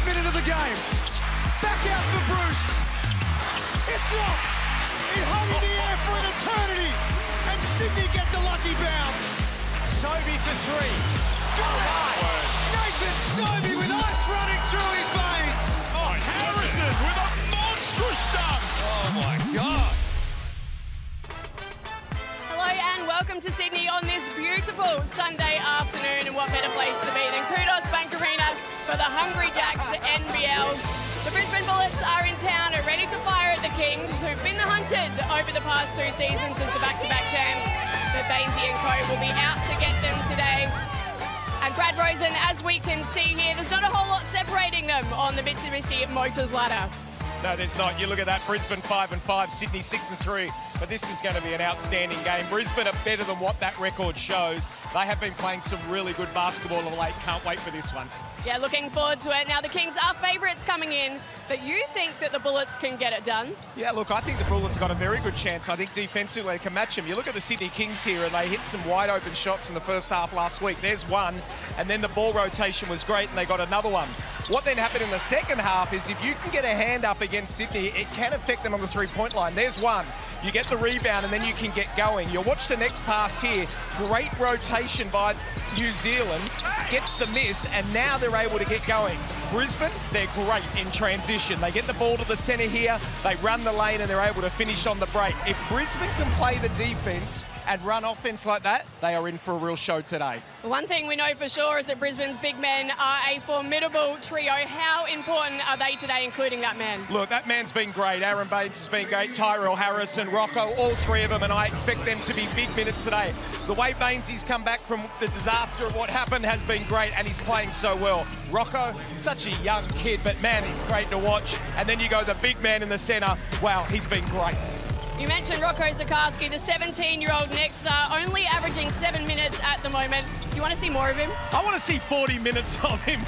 last minute of the game. Back out for Bruce. It drops. It hung in the air for an eternity. And Sydney get the lucky bounce. Sobey for three. Got it. Nathan Sobey with ice running through his veins. Oh, Harrison with a monstrous dunk. Oh, my God. Hello and welcome to Sydney on this beautiful Sunday afternoon, and what better place to be than Kudos Bank Arena for the Hungry Jacks NBL. The Brisbane Bullets are in town and ready to fire at the Kings, who've been the hunted over the past 2 seasons as the back-to-back champs. But Bainesy and co will be out to get them today. And Brad Rosen, as we can see here, there's not a whole lot separating them on the Mitsubishi Motors ladder. No, there's not. You look at that, Brisbane 5-5, Sydney 6-3. But this is going to be an outstanding game. Brisbane are better than what that record shows. They have been playing some really good basketball of late. Can't wait for this one. Yeah, looking forward to it. Now, the Kings are favourites coming in, but you think that the Bullets can get it done? Yeah, look, I think the Bullets got a very good chance. I think defensively they can match them. You look at the Sydney Kings here, and they hit some wide open shots in the first half last week. There's one, and then the ball rotation was great, and they got another one. What then happened in the second half is if you can get a hand up against Sydney, it can affect them on the three-point line. There's one. You get the rebound, and then you can get going. You'll watch the next pass here. Great rotation by New Zealand. Gets the miss, and now they're able to get going. Brisbane, they're great in transition. They get the ball to the centre here, they run the lane, and they're able to finish on the break. If Brisbane can play the defence and run offence like that, they are in for a real show today. One thing we know for sure is that Brisbane's big men are a formidable trio. How important are they today, including that man? Look, that man's been great. Aaron Baines has been great. Tyrell Harrison, Rocco, all three of them, and I expect them to be big minutes today. The way Bainesy's come back from the disaster of what happened has been great, and he's playing so well. Rocco, such a young kid, but man, he's great to watch. And then you go the big man in the centre. Wow, he's been great. You mentioned Rocco Zikarsky, the 17-year-old next star, only averaging 7 minutes at the moment. Do you want to see more of him? I want to see 40 minutes of him.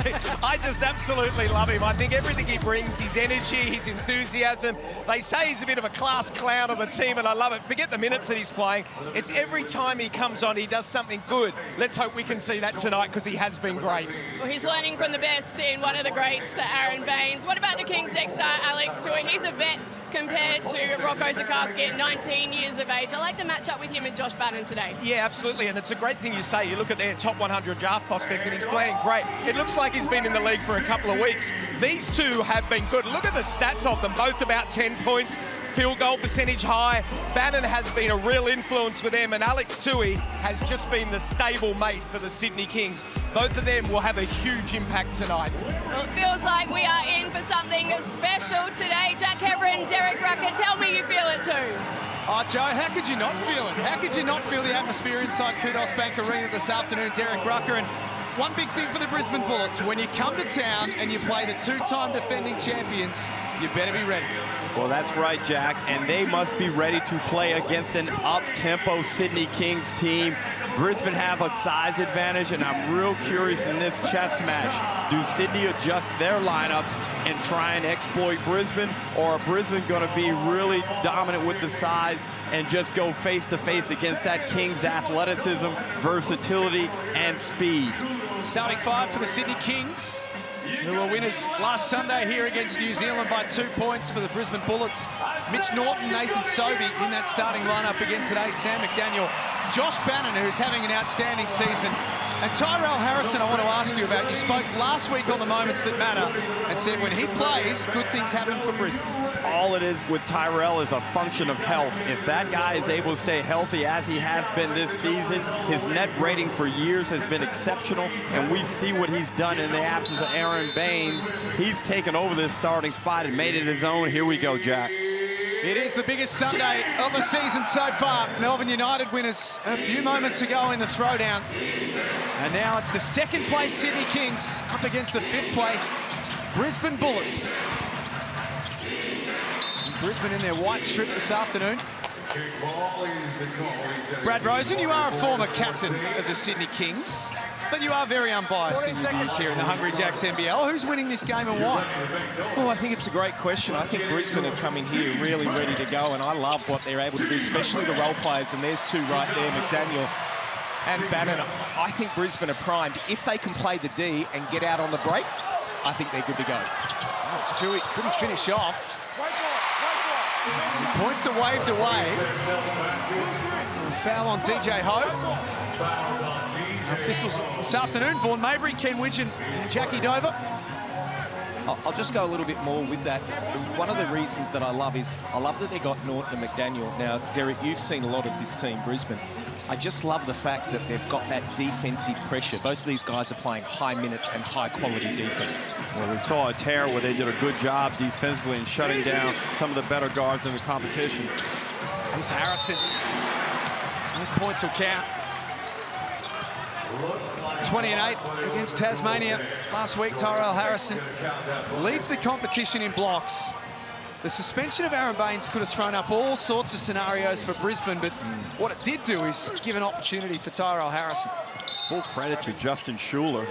I just absolutely love him. I think everything he brings, his energy, his enthusiasm. They say he's a bit of a class clown of the team, and I love it. Forget the minutes that he's playing. It's every time he comes on, he does something good. Let's hope we can see that tonight, because he has been great. Well, he's learning from the best in one of the greats, Aaron Baines. What about the Kings next star, Alex Tui? He's a vet compared to Rocco Zikarsky at 19 years of age. I like the matchup with him and Josh Bannon today. Yeah, absolutely, and it's a great thing you say. You look at their top 100 draft prospect, and he's playing great. It looks like he's been in the league for a couple of weeks. These two have been good. Look at the stats of them, both about 10 points, field goal percentage high. Bannon has been a real influence with them, and Alex Tui has just been the stable mate for the Sydney Kings. Both of them will have a huge impact tonight. Well, it feels like we are in for something special today. Jack Heverin, Derek Rucker, tell me you feel it too. Oh, Joe, how could you not feel it? How could you not feel the atmosphere inside Kudos Bank Arena this afternoon, Derek Rucker? And one big thing for the Brisbane Bullets, when you come to town and you play the two-time defending champions, you better be ready. Well, that's right, Jack, and they must be ready to play against an up-tempo Sydney Kings team. Brisbane have a size advantage, and I'm real curious in this chess match. Do Sydney adjust their lineups and try and exploit Brisbane, or are Brisbane going to be really dominant with the size and just go face-to-face against that Kings athleticism, versatility, and speed? Starting five for the Sydney Kings, who were winners last Sunday here against New Zealand by 2 points for the Brisbane Bullets. Mitch Norton, Nathan Sobey in that starting lineup again today. Sam McDaniel, Josh Bannon, who's having an outstanding season. And Tyrell Harrison, I want to ask you about. You spoke last week on the moments that matter and said when he plays, good things happen for Brisbane. All it is with Tyrell is a function of health. If that guy is able to stay healthy as he has been this season, his net rating for years has been exceptional, and we see what he's done in the absence of Aaron Baines. He's taken over this starting spot and made it his own. Here we go, Jack. It is the biggest Sunday of the season so far. Melbourne United winners a few moments ago in the throwdown. And now it's the second place Sydney Kings up against the fifth place Brisbane Bullets. Brisbane in their white strip this afternoon. Brad Rosen, you are a former captain of the Sydney Kings, but you are very unbiased in your views here in the Hungry Jacks NBL. Who's winning this game and why? Well, I think it's a great question. I think Brisbane have come in here really ready to go, and I love what they're able to do, especially the role players, and there's two right there, McDaniel and Bannon. I think Brisbane are primed. If they can play the D and get out on the break, I think they're good to go. Alex Tui couldn't finish off. Points are waved away. Foul on DJ Ho. Officials this afternoon, Vaughan Mabry, Ken Widgeon and Jackie Dover. I'll just go a little bit more with that. One of the reasons that I love is I love that they got Norton and McDaniel. Now, Derek, you've seen a lot of this team, Brisbane. I just love the fact that they've got that defensive pressure. Both of these guys are playing high minutes and high-quality defense. Well, we saw a tear where they did a good job defensively in shutting down some of the better guards in the competition. Here's Harrison. Those points will count. 20-8 against Tasmania last week. Tyrell Harrison leads the competition in blocks. The suspension of Aaron Baines could have thrown up all sorts of scenarios for Brisbane, but what it did do is give an opportunity for Tyrell Harrison. Full credit to Justin Schuler.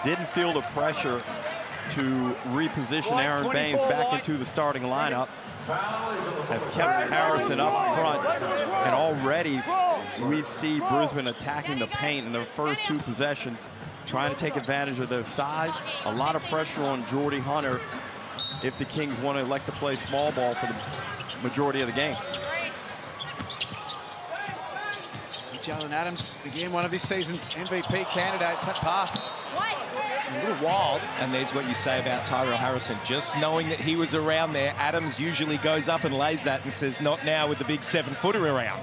Didn't feel the pressure to reposition Aaron Baines back into the starting lineup. Has kept Harrison up front, and already we see Brisbane attacking the paint in their first two possessions, trying to take advantage of their size. A lot of pressure on Jordy Hunter if the Kings want to elect to play small ball for the majority of the game. Jalen Adams, again, one of this season's MVP candidates. That pass a little wild. And there's what you say about Tyrell Harrison. Just knowing that he was around there, Adams usually goes up and lays that and says, not now with the big 7-footer around.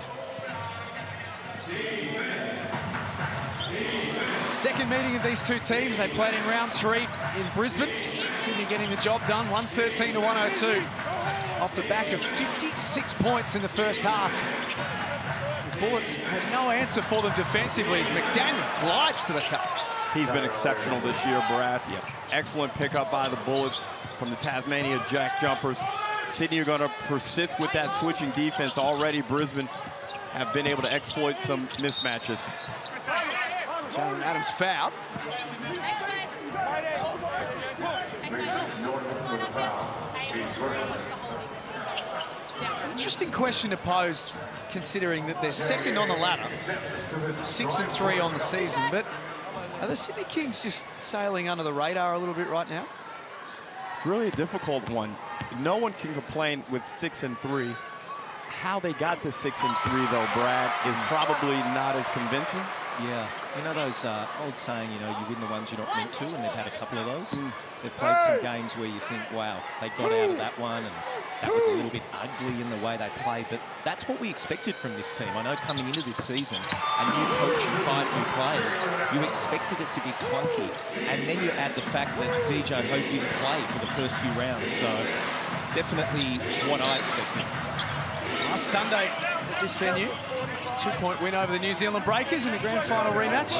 Second meeting of these two teams. They played in round 3 in Brisbane. Sydney getting the job done, 113 to 102. Off the back of 56 points in the first half. The Bullets had no answer for them defensively as McDaniel glides to the cup. He's been exceptional this year, Brad. Excellent pickup by the Bullets from the Tasmania Jack Jumpers. Sydney are going to persist with that switching defense. Already Brisbane have been able to exploit some mismatches. Jalen Adams fouled. It's an interesting question to pose, considering that they're second on the ladder, 6-3 on the season, but are the Sydney Kings just sailing under the radar a little bit right now? Really a difficult one. No one can complain with 6-3. How they got to 6-3 though, Brad, is probably not as convincing. Yeah, you know those old saying, you know, you win the ones you're not meant to, and they've had a couple of those. They've played some games where you think, wow, they got out of that one, and that was a little bit ugly in the way they played, but that's what we expected from this team. I know coming into this season, a new coach and 5 new players, you expected it to be clunky, and then you add the fact that DJ Ho didn't play for the first few rounds, so definitely what I expected. Last Sunday at this venue, 2-point win over the New Zealand Breakers in the grand final rematch.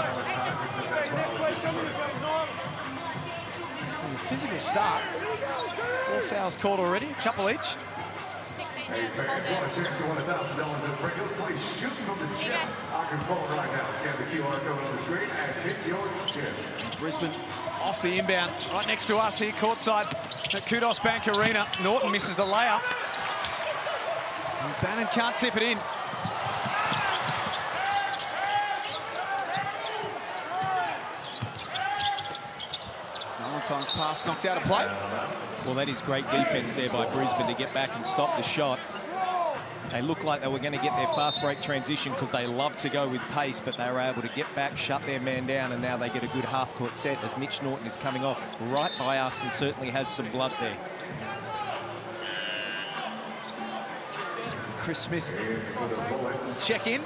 It's been a physical start. 4 fouls called already, a couple each. Brisbane off the inbound, right next to us here, courtside at Kudos Bank Arena. Norton misses the layup. And Bannon can't tip it in. Valentine's pass knocked out of play. Well, that is great defense there by Brisbane to get back and stop the shot. They looked like they were going to get their fast break transition because they love to go with pace, but they were able to get back, shut their man down, and now they get a good half-court set as Mitch Norton is coming off right by us and certainly has some blood there. Chris Smith check in.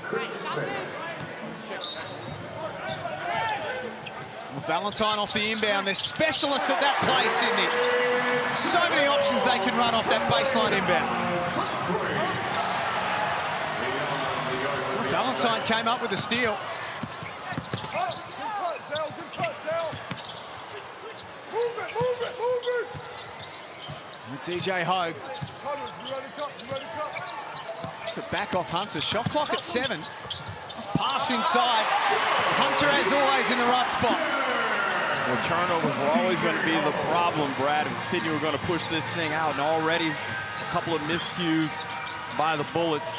Valentine off the inbound. They're specialists at that play, Sydney. So many options they can run off that baseline inbound. Valentine came up with the steal. DJ Hogue. It's a back off Hunter. Shot clock at 7. Just pass inside. Hunter, as always, in the right spot. Well, turnovers were always going to be the problem, Brad, if Sydney were going to push this thing out. And already a couple of miscues by the Bullets,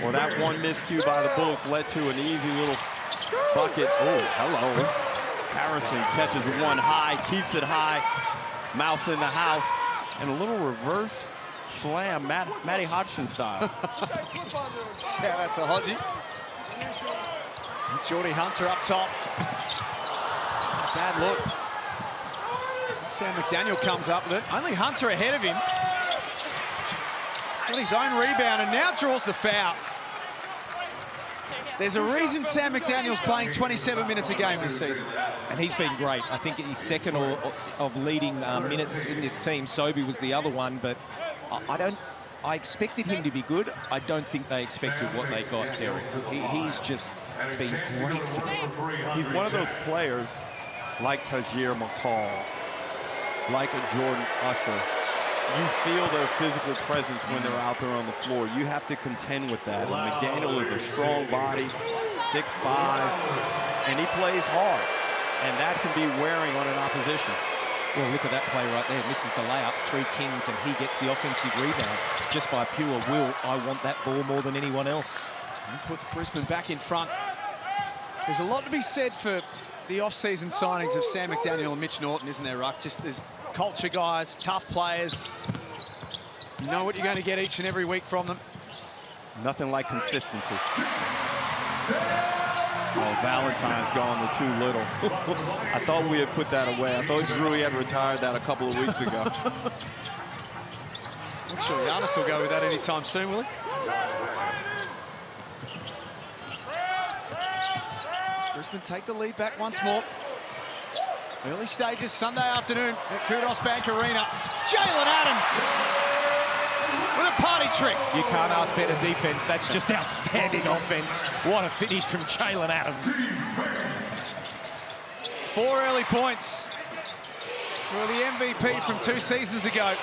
or that one miscue by the Bullets led to an easy little bucket. Oh, hello. Harrison catches one high, keeps it high. Mouse in the house. And a little reverse slam, Matty Hodgson style. Shout out to Hodgie. Geordie Hunter up top. Bad look. Sam McDaniel comes up with it. Only Hunter ahead of him. Got his own rebound and now draws the foul. There's a reason Sam McDaniel's playing 27 minutes a game this season. And he's been great. I think he's second of leading minutes in this team. Sobey was the other one, but I expected him to be good. I don't think they expected what they got, Derek. He's just been great for them. He's one of those players like Tajir McCall, like a Jordan Usher. You feel their physical presence when they're out there on the floor. You have to contend with that. And McDaniel is a strong body, 6'5", and he plays hard. And that can be wearing on an opposition. Well, look at that play right there. Misses the layup, 3 Kings, and he gets the offensive rebound. Just by pure will, I want that ball more than anyone else. He puts Brisbane back in front. There's a lot to be said for the off-season signings of Sam McDaniel and Mitch Norton, isn't there, Ruck? Just there's culture guys, tough players. You know what you're going to get each and every week from them. Nothing like consistency. Oh, Valentine's gone to too little. I thought we had put that away. I thought Drewy had retired that a couple of weeks ago. Not sure Giannis will go with that anytime soon, will he? Brisbane take the lead back once more. Early stages, Sunday afternoon at Kudos Bank Arena. Jalen Adams with a party trick. You can't ask better defense. That's just outstanding offense. What a finish from Jalen Adams. 4 early points for the MVP from 2 seasons ago.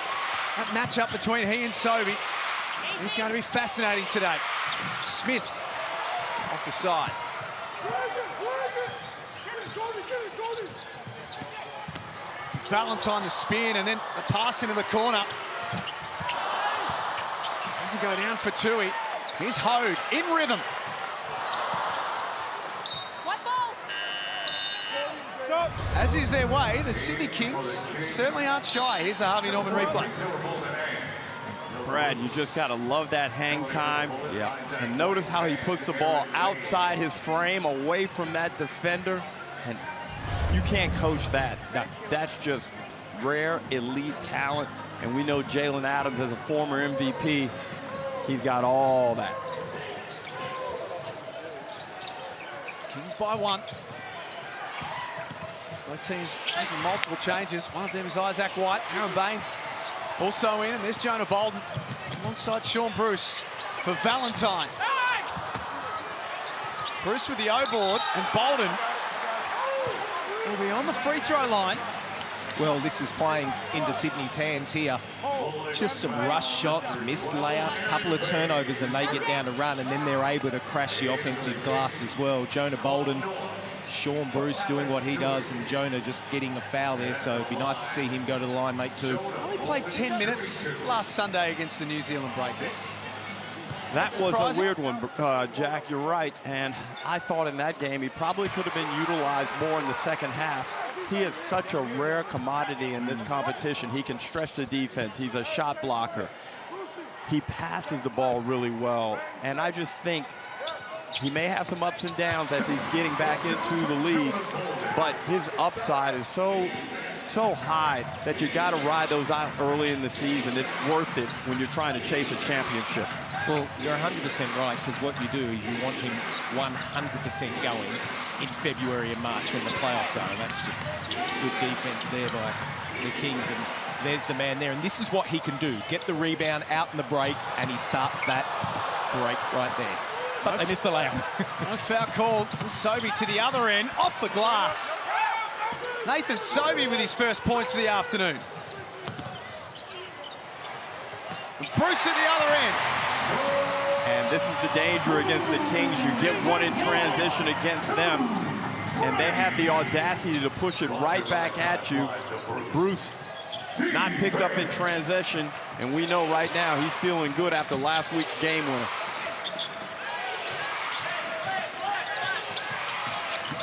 That matchup between he and Sobey is going to be fascinating today. Smith off the side. Valentine the spin and then the pass into the corner. Doesn't go down for Tui. Here's Hode in rhythm. As is their way, the Sydney Kings certainly aren't shy. Here's the Harvey Norman replay. Brad, you just got to love that hang time. Yeah. And notice how he puts the ball outside his frame, away from that defender. And you can't coach that. That's just rare, elite talent. And we know Jalen Adams, as a former MVP, he's got all that. Kings by 1. Both teams making multiple changes. One of them is Isaac White. Aaron Baines also in, and there's Jonah Bolden alongside Sean Bruce for Valentine. Bruce with the O-board, and Bolden will be on the free throw line. Well, this is playing into Sydney's hands here. Just some rush shots, missed layups, couple of turnovers, and they get down to run, and then they're able to crash the offensive glass as well. Jonah Bolden, Sean Bruce doing what he does, and Jonah just getting a foul there, so it'd be nice to see him go to the line, make 2. Only played 10 minutes last Sunday against the New Zealand Breakers. That was a weird one, Jack, you're right. And I thought in that game he probably could have been utilized more in the second half. He is such a rare commodity in this competition. He can stretch the defense. He's a shot blocker. He passes the ball really well. And I just think he may have some ups and downs as he's getting back into the league, but his upside is so high that you got to ride those out early in the season. It's worth it when you're trying to chase a championship. Well, you're 100% right, because what you do is you want him 100% going in February and March when the playoffs are, and that's just good defense there by the Kings, and there's the man there, and this is what he can do. Get the rebound out in the break, and he starts that break right there. But they missed the layup. No foul called. Sobey to the other end, off the glass. Nathan Sobey with his first points of the afternoon. Bruce at the other end. And this is the danger against the Kings. You get one in transition against them, and they have the audacity to push it right back at you. Bruce not picked up in transition, and we know right now he's feeling good after last week's game winner.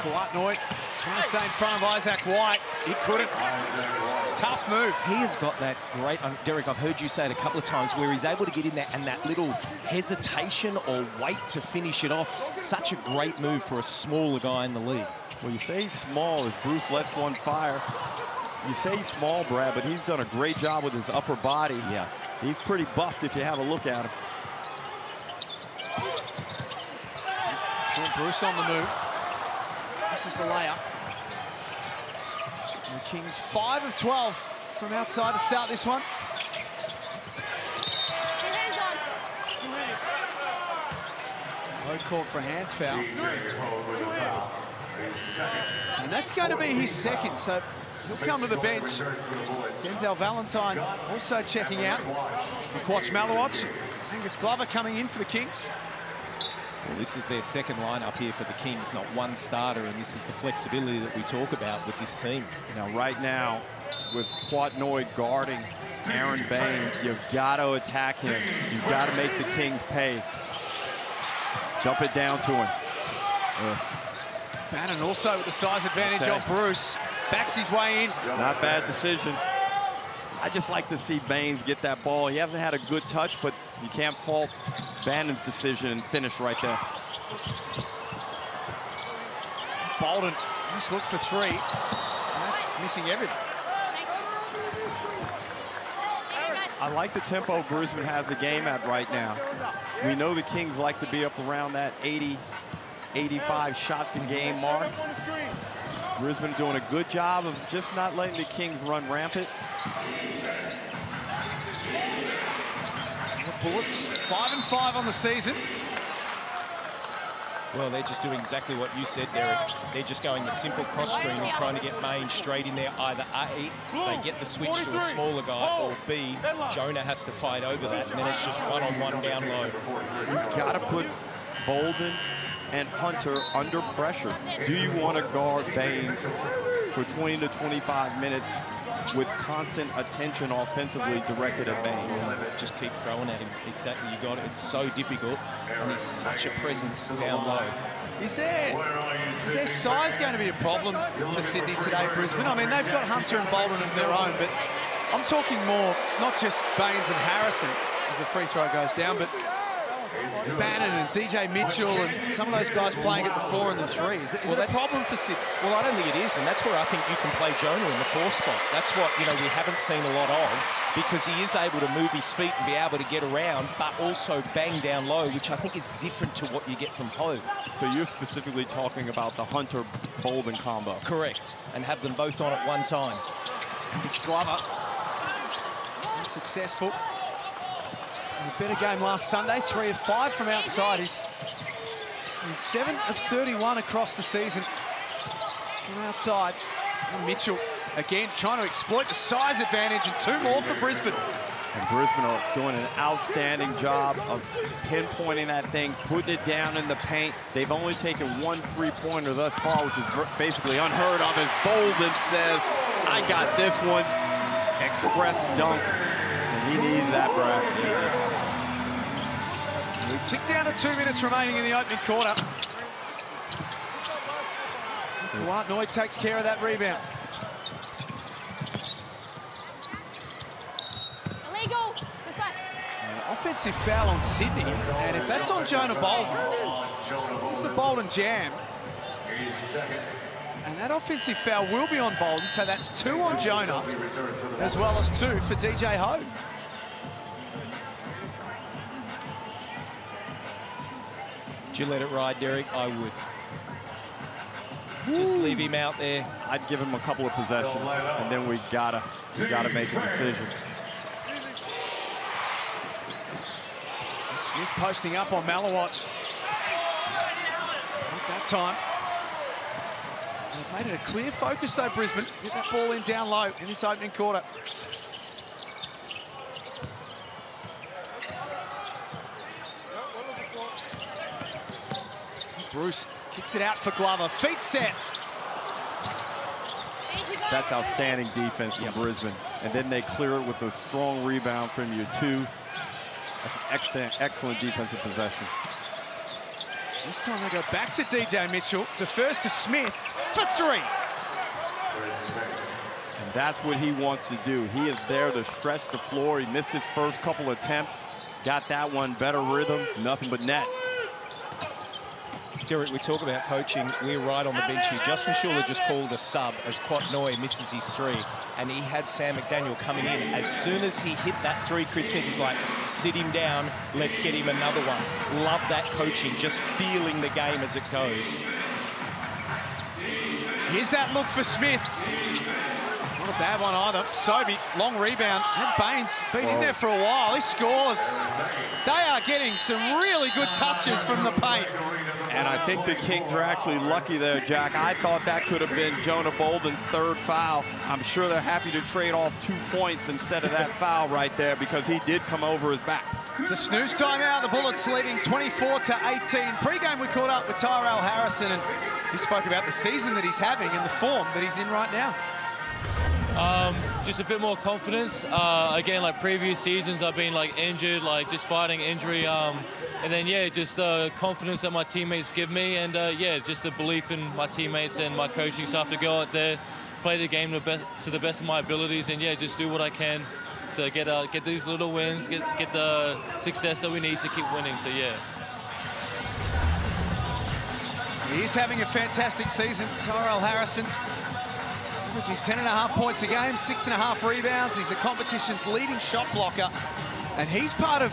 Kawatnoy Trying to stay in front of Isaac White. He couldn't. Tough move. He has got that great, Derek, I've heard you say it a couple of times, where he's able to get in there and that little hesitation or wait to finish it off. Such a great move for a smaller guy in the league. Well, you say he's small as Bruce lets one fire. You say he's small, Brad, but he's done a great job with his upper body. Yeah. He's pretty buffed if you have a look at him. Sean Bruce on the move. This is the layup. And the Kings 5 of 12 from outside to start this one. No call for a hands foul. And that's going to be his second, so he'll come to the bench. Denzel Valentine also checking out. McQuatch Malawatch. Angus Glover coming in for the Kings. Well, this is their second lineup here for the Kings, not one starter, and this is the flexibility that we talk about with this team. Now, right now, with Quatnoy guarding Aaron Baines, you've got to attack him. You've got to make the Kings pay. Dump it down to him. Bannon also with the size advantage on Bruce. Backs his way in. Not bad decision. I just like to see Baines get that ball. He hasn't had a good touch, but you can't fault Bannon's decision and finish right there. Bolden, nice look for three. That's missing everything. I like the tempo Brisbane has the game at right now. We know the Kings like to be up around that 80, 85 shots in game mark. Brisbane doing a good job of just not letting the Kings run rampant. The Bullets 5 and 5 on the season. Well, they're just doing exactly what you said, Derek. They're just going the simple cross stream and trying to get Maine straight in there. Either A, they get the switch to a smaller guy, or B, Jonah has to fight over that, and then it's just one-on-one down low. You've got to put Bolden and Hunter under pressure. Do you want to guard Baines for 20 to 25 minutes with constant attention offensively directed at Baines? Just keep throwing at him. Exactly, you got it. It's so difficult, and he's such a presence down low. Is their size going to be a problem for Sydney today, Brisbane? I mean, they've got Hunter and Bolden of their own, but I'm talking more, not just Baines and Harrison as the free throw goes down, but Bannon and DJ Mitchell and some of those guys playing at the 4 and the 3. Is it a problem for Sydney? Well, I don't think it is, and that's where I think you can play Jonah in the 4 spot. That's what, we haven't seen a lot of, because he is able to move his feet and be able to get around, but also bang down low, which I think is different to what you get from Ho. So you're specifically talking about the Hunter-Bolden combo? Correct, and have them both on at one time. It's Glover. Unsuccessful. A better game last Sunday, 3 of 5 from outside. He's in 7 of 31 across the season from outside. And Mitchell, again, trying to exploit the size advantage, and 2 more for Brisbane. And Brisbane are doing an outstanding job of pinpointing that thing, putting it down in the paint. They've only taken 1 3-pointer thus far, which is basically unheard of, as Bolden says, I got this one. Express dunk. And he needed that, Brad. We tick down to 2 minutes remaining in the opening quarter. Quatnoy takes care of that rebound. Illegal. Offensive foul on Sydney, and if that's on Jonah Bolden, it's the Bolden jam. And that offensive foul will be on Bolden, so that's 2 on Jonah, as well as 2 for DJ Ho. Would you let it ride, Derek? I would. Just leave him out there. I'd give him a couple of possessions, and then we gotta make a decision. Smith posting up on Malawatch. Not that time. They've made it a clear focus, though, Brisbane. Get that ball in down low in this opening quarter. Bruce kicks it out for Glover. Feet set. That's outstanding defense from Brisbane. And then they clear it with a strong rebound from you, 2. That's an excellent defensive possession. This time they go back to DJ Mitchell, defers to Smith for three. And that's what he wants to do. He is there to stretch the floor. He missed his first couple attempts. Got that one, better rhythm, nothing but net. Derek, we talk about coaching. We're right on the bench here. Justin Schuller just called a sub as Quatnoy misses his three, and he had Sam McDaniel coming in. As soon as he hit that three, Chris Smith is like, sit him down, let's get him another one. Love that coaching, just feeling the game as it goes. Here's that look for Smith. Not a bad one either. Sobey, long rebound. And Baines been in there for a while. He scores. They are getting some really good touches from the paint. And I think the Kings are actually lucky there, Jack. I thought that could have been Jonah Bolden's third foul. I'm sure they're happy to trade off 2 points instead of that foul right there because he did come over his back. It's a snooze timeout. The Bullets leading 24-18. Pre-game, we caught up with Tyrell Harrison, and he spoke about the season that he's having and the form that he's in right now. Just a bit more confidence. Again, like previous seasons, I've been like injured, like just fighting injury. And then, yeah, just confidence that my teammates give me. And yeah, just the belief in my teammates and my coaching. So I have to go out there, play the game to the best of my abilities. And yeah, just do what I can to get these little wins, get the success that we need to keep winning. So yeah. He's having a fantastic season, Tyrell Harrison. Averaging 10.5 points a game, 6.5 rebounds. He's the competition's leading shot blocker. And he's part of,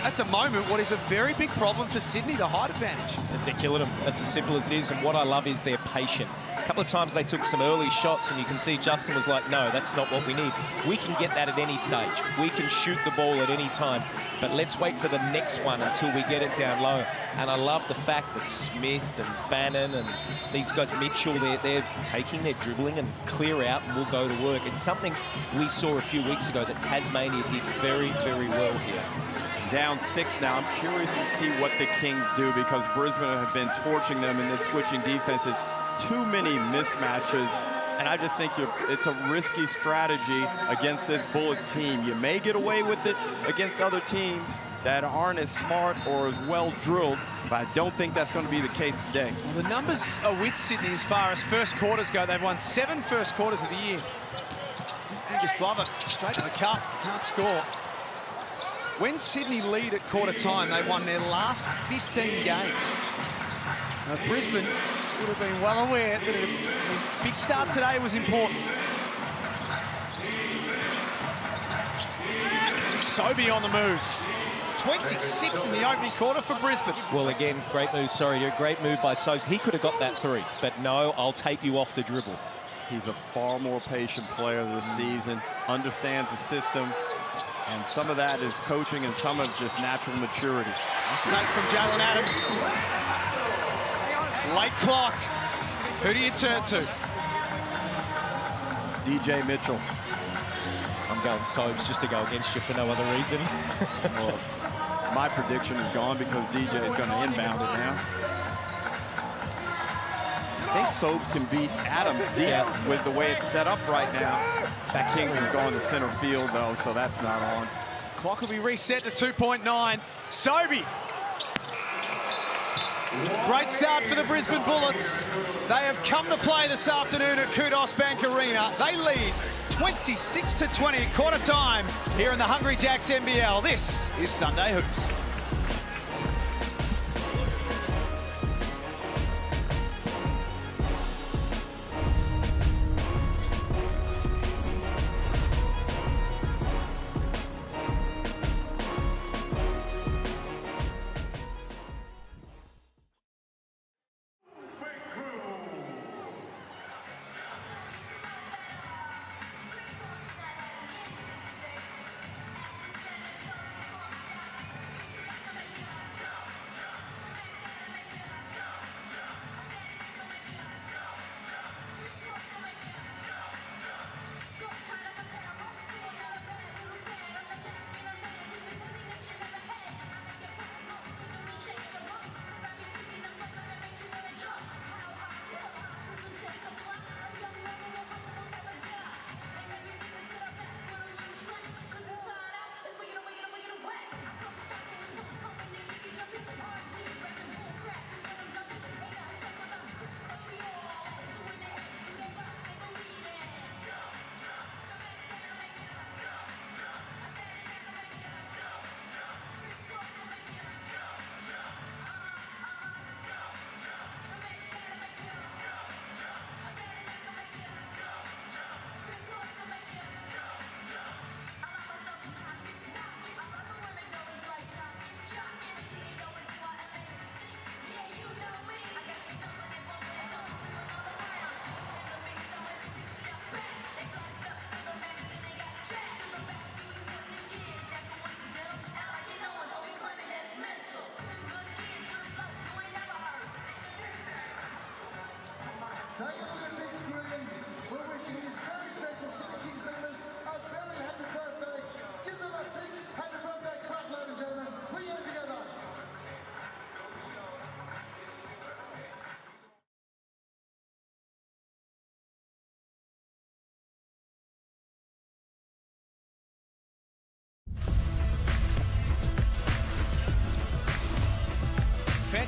at the moment, what is a very big problem for Sydney, the height advantage. They're killing them. That's as simple as it is. And what I love is they're patient. A couple of times they took some early shots, and you can see Justin was like, no, that's not what we need. We can get that at any stage. We can shoot the ball at any time. But let's wait for the next one until we get it down low. And I love the fact that Smith and Bannon and these guys, Mitchell, they're taking their dribbling and clear out and will go to work. It's something we saw a few weeks ago that Tasmania did very, very well here. Down 6 now. I'm curious to see what the Kings do because Brisbane have been torching them in this switching defense. It's too many mismatches, and I just think it's a risky strategy against this Bullets team. You may get away with it against other teams that aren't as smart or as well drilled, but I don't think that's going to be the case today. Well, the numbers are with Sydney as far as first quarters go. They've won 7 first quarters of the year. Angus Glover straight to the cup, can't score. When Sydney lead at quarter time, they won their last 15 games. Now, Brisbane would have been well aware that a big start today was important. Sobey on the move. 26 in the opening quarter for Brisbane. Well, again, great move, great move by Sobes. He could have got that three, but no, I'll take you off the dribble. He's a far more patient player this season, understands the system, and some of that is coaching and some of just natural maturity. Nice take from Jalen Adams. Late clock. Who do you turn to? DJ Mitchell. I'm going Sobes just to go against you for no other reason. Well, my prediction is gone because DJ is going to inbound it now. I think Sobes can beat Adams deep with the way it's set up right now. That Kings are going to center field, though, so that's not on. Clock will be reset to 2.9. Sobey. Great start for the Brisbane Bullets. They have come to play this afternoon at Kudos Bank Arena. They lead 26-20 at quarter time here in the Hungry Jacks NBL. This is Sunday Hoops.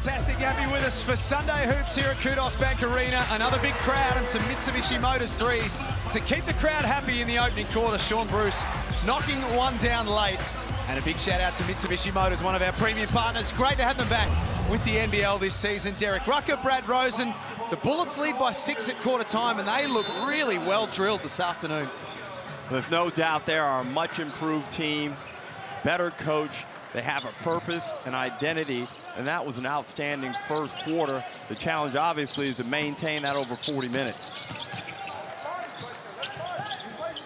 Fantastic to have you with us for Sunday Hoops here at Kudos Bank Arena. Another big crowd and some Mitsubishi Motors threes to keep the crowd happy in the opening quarter. Sean Bruce knocking one down late. And a big shout out to Mitsubishi Motors, one of our premium partners. Great to have them back with the NBL this season. Derek Rocco, Brad Rosen. The Bullets lead by 6 at quarter time, and they look really well drilled this afternoon. There's no doubt they are a much improved team, better coach. They have a purpose and identity, and that was an outstanding first quarter. The challenge, obviously, is to maintain that over 40 minutes.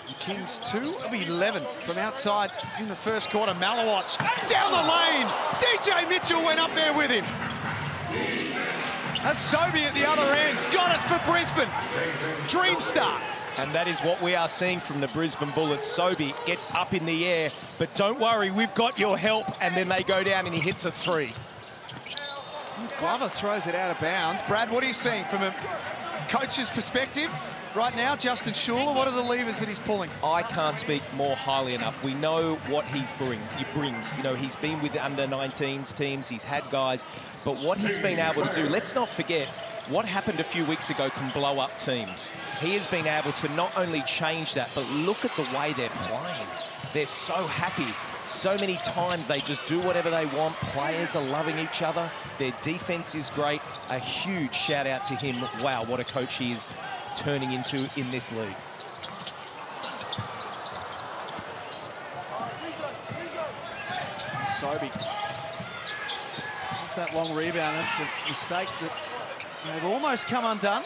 The Kings 2 of 11 from outside in the first quarter. Malawatch down the lane. DJ Mitchell went up there with him. That's Sobey at the other end. Got it for Brisbane. Dream start. And that is what we are seeing from the Brisbane Bullets. Sobey gets up in the air, but don't worry, we've got your help. And then they go down and he hits a three. Glover throws it out of bounds. Brad, what are you seeing from a coach's perspective right now? Justin Schuller, what are the levers that he's pulling? I can't speak more highly enough. We know what he brings. You know, he's been with the under-19s teams. He's had guys. But what he's been able to do, let's not forget, what happened a few weeks ago can blow up teams. He has been able to not only change that, but look at the way they're playing. They're so happy. So many times they just do whatever they want. Players are loving each other. Their defense is great. A huge shout out to him. Wow, what a coach he is turning into in this league. Sobey. Off that long rebound, that's a mistake that they've almost come undone.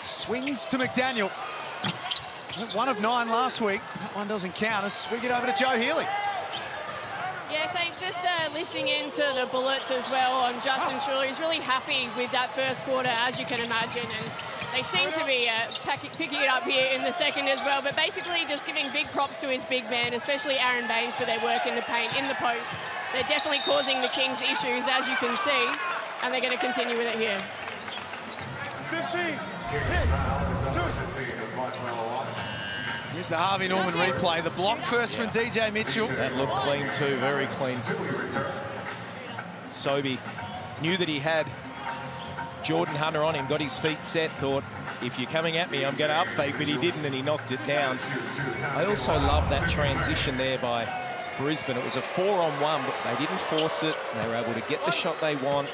Swings to McDaniel. 1 of 9 last week. That one doesn't count. As swing it over to Joe Healy. Yeah, thanks. Just listening into the Bullets as well on Justin Schuller. He's really happy with that first quarter, as you can imagine. And they seem to be picking it up here in the second as well. But basically just giving big props to his big man, especially Aaron Baines, for their work in the paint, in the post. They're definitely causing the Kings issues, as you can see. And they're going to continue with it here. 15. Here's the Harvey Norman replay. The block first from DJ Mitchell. That looked clean too, very clean. Sobey knew that he had Jordan Hunter on him, got his feet set, thought, if you're coming at me, I'm going to up fake, but he didn't, and he knocked it down. I also love that transition there by Brisbane. It was a 4-on-1, but they didn't force it. They were able to get the shot they want,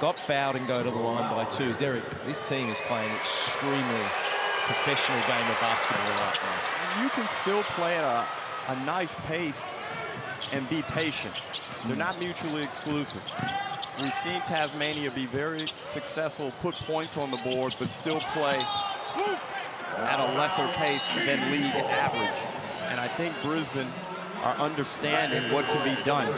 got fouled and go to the line by 2. Derek, this team is playing extremely professional game of basketball right now. You can still play at a nice pace and be patient. They're not mutually exclusive. We've seen Tasmania be very successful, put points on the board, but still play at a lesser pace than league average. And I think Brisbane are understanding what can be done.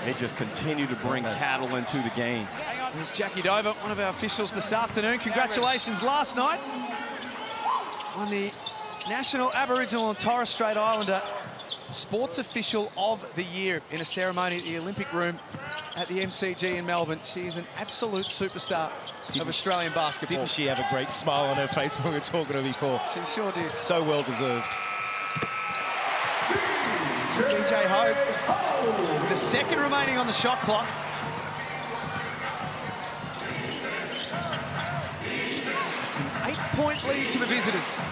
They just continue to bring cattle into the game. There's Jackie Dover, one of our officials this afternoon. Congratulations last night on the National Aboriginal and Torres Strait Islander Sports Official of the Year in a ceremony at the Olympic Room at the MCG in Melbourne. She is an absolute superstar of Australian basketball. Didn't she have a great smile on her face when we were talking to her before? She sure did. So well deserved. DJ Hope with a second remaining on the shot clock. It's an 8-point lead to the visitors.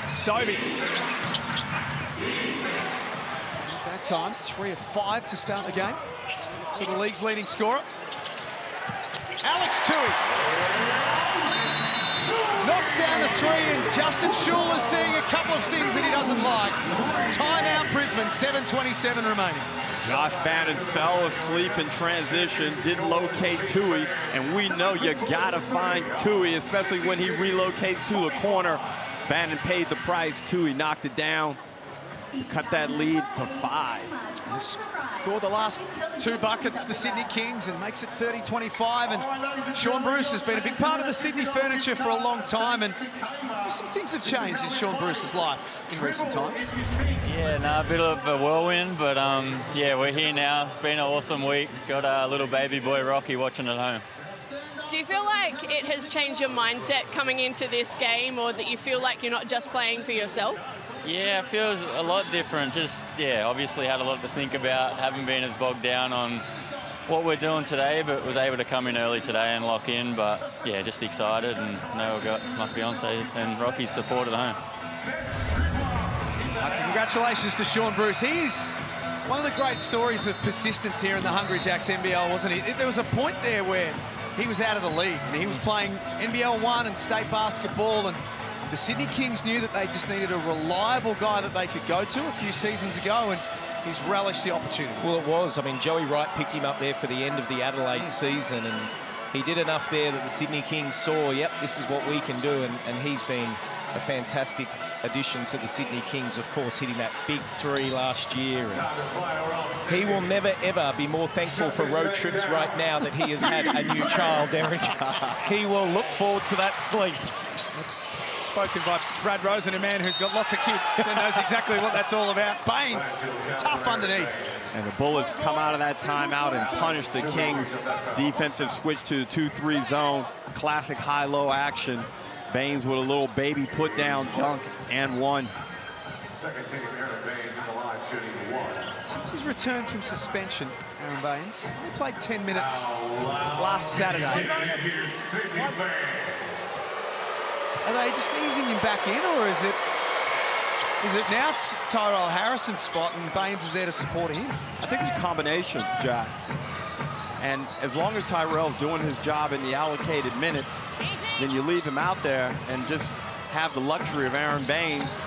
Sobey. At that time, 3 of 5 to start the game for the league's leading scorer. Alex Tui knocks down the 3, and Justin Schuller's seeing a couple of things that he doesn't like. Timeout Brisbane, 7:27 remaining. Josh Bannon fell asleep in transition, didn't locate Tui, and we know you gotta find Tui, especially when he relocates to the corner. Bannon paid the price. Tui knocked it down to cut that lead to 5. Scored the last 2 buckets, the Sydney Kings, and makes it 30-25. And Sean Bruce has been a big part of the Sydney furniture for a long time, and some things have changed in Sean Bruce's life in recent times. Yeah, a bit of a whirlwind, but yeah, we're here now. It's been an awesome week. Got a little baby boy, Rocky, watching at home. Do you feel like it has changed your mindset coming into this game, or that you feel like you're not just playing for yourself? Yeah, it feels a lot different. Just, yeah, obviously had a lot to think about. Haven't been as bogged down on what we're doing today, but was able to come in early today and lock in. But, yeah, just excited, and now we've got my fiancée and Rocky's support at home. Congratulations to Sean Bruce. He's one of the great stories of persistence here in the Hungry Jacks NBL, wasn't he? There was a point there where he was out of the league and he was playing NBL 1 and state basketball, and the Sydney Kings knew that they just needed a reliable guy that they could go to a few seasons ago, and he's relished the opportunity. Well, it was. I mean, Joey Wright picked him up there for the end of the Adelaide season, and he did enough there that the Sydney Kings saw, yep, this is what we can do, and he's been a fantastic addition to the Sydney Kings, of course, hitting that big 3 last year. And he will never, ever be more thankful for road trips right now that he has had a new child, Derek. He will look forward to that sleep. That's spoken by Brad Rosen, a man who's got lots of kids and knows exactly what that's all about. Baines, tough underneath. And the Bullets come out of that timeout and punish the Kings. Defensive switch to the 2-3 zone. Classic high-low action. Baines with a little baby put down dunk and one. Since his return from suspension, Aaron Baines, he played 10 minutes last Saturday. Are they just easing him back in, or is it now Tyrell Harrison's spot and Baines is there to support him? I think it's a combination, Jack. And as long as Tyrell's doing his job in the allocated minutes, then you leave him out there and just have the luxury of Aaron Baines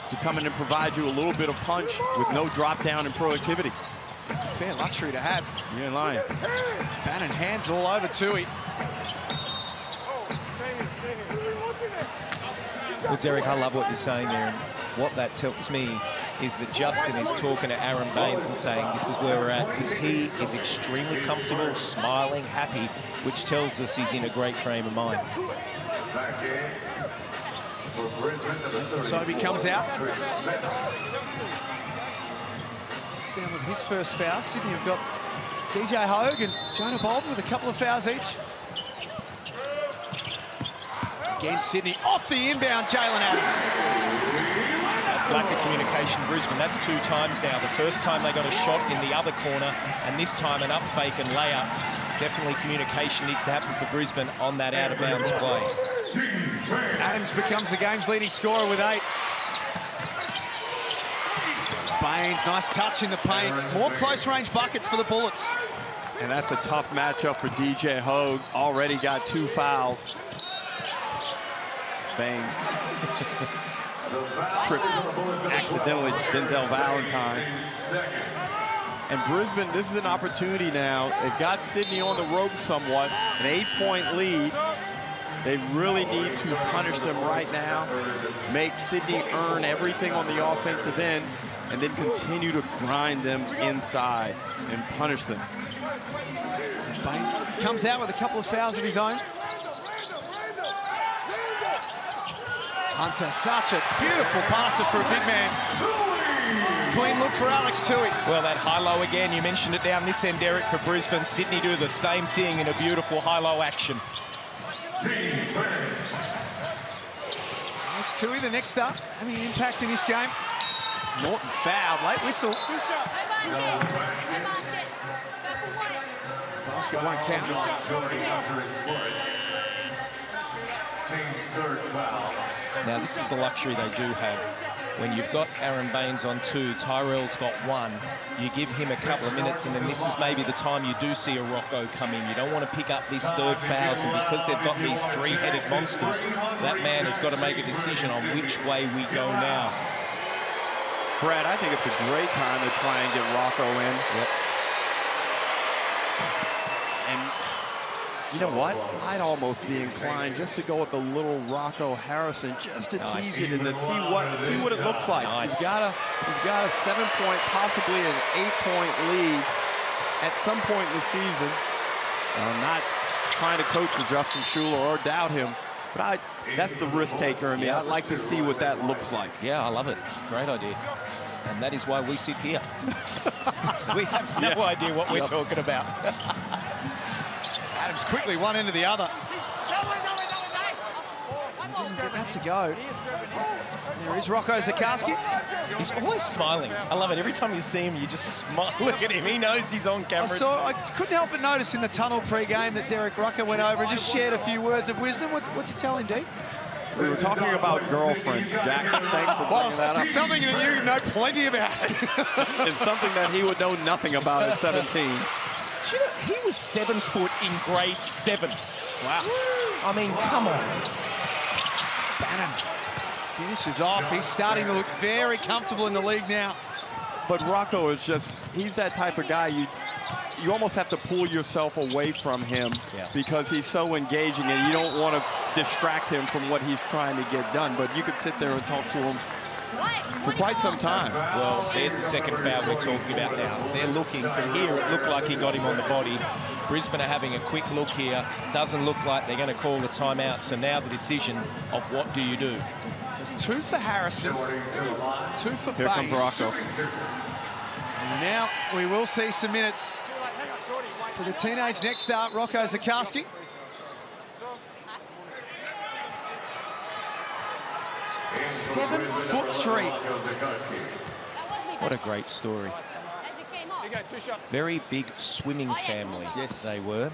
to come in and provide you a little bit of punch with no drop down in productivity. It's a fair luxury to have. You ain't lying. Bannon hands all over Tui. Well, Derek, I love what you're saying there. And what that tells me is that Justin is talking to Aaron Baines and saying, this is where we're at, because he is extremely comfortable, smiling, happy, which tells us he's in a great frame of mind. So he comes out. Sits down with his first foul. Sydney have got DJ Hogue and Jonah Bolden with a couple of fouls each. Again, Sydney off the inbound, Jalen Adams. That's lack of communication, Brisbane. That's 2 times now. The first time they got a shot in the other corner, and this time an up fake and layup. Definitely communication needs to happen for Brisbane on that out-of-bounds play. Adams becomes the game's leading scorer with 8. Baines, nice touch in the paint. More close-range buckets for the Bullets. And that's a tough matchup for DJ Hogue. Already got 2 fouls. Baines trips accidentally Denzel Valentine. And Brisbane, this is an opportunity now. They've got Sydney on the ropes somewhat, an 8-point lead. They really need to punish them right now, make Sydney earn everything on the offensive end, and then continue to grind them inside and punish them. Baines comes out with a couple of fouls of his own. Hunter, such a beautiful passer for a big man. Clean look for Alex Tui. Well, that high-low again, you mentioned it down this end, Derek, for Brisbane. Sydney do the same thing in a beautiful high-low action. Alex Tui, the next up, having an impact in this game. Norton fouled, late whistle. Basket won't count. Now, this is the luxury they do have. When you've got Aaron Baines on 2, Tyrell's got 1, you give him a couple of minutes, and then this is maybe the time you do see a Rocco come in. You don't want to pick up these 3rd fouls, and because they've got these 3-headed monsters, that man has got to make a decision on which way we go now. Brad, I think it's a great time to try and get Rocco in. Yep. And you know what? I'd almost be inclined just to go with a little Rocco Harrison, just to tease it and to see what it looks like. Nice. You've got a 7-point, possibly an 8-point lead at some point in the season. I'm not trying to coach for Justin Schuler or doubt him, but that's the risk taker in me. I'd like to see what that looks like. Yeah, I love it. Great idea. And that is why we sit here. We have no idea what we're talking about. Adams quickly one into the other. He doesn't get that to go. There is Rocco Zukowski. He's always smiling. I love it. Every time you see him, you just smile. Look at him. He knows he's on camera. I couldn't help but notice in the tunnel pre-game that Derek Rucker went over and just shared a few words of wisdom. What'd you tell him, Dee? We were talking about girlfriends, Jack. Thanks for bringing that up. Something that you know plenty about. And something that he would know nothing about at 17. You know, he was 7 foot in grade 7. Wow. I mean, come on. Bannon finishes off. He's starting to look very comfortable in the league now. But Rocco is just, he's that type of guy you almost have to pull yourself away from him because he's so engaging and you don't want to distract him from what he's trying to get done. But you could sit there and talk to him for quite some time. Well, there's the second foul we're talking about now. They're looking from here. It looked like he got him on the body. Brisbane are having a quick look here. Doesn't look like they're going to call the timeout. So now the decision of what do you do? There's 2 for Harrison, 2 for Here comes Rocco. And now we will see some minutes for the teenage next start, Rocco Zukowski. "7'3". What a great story. Very big swimming family. Yes, they were.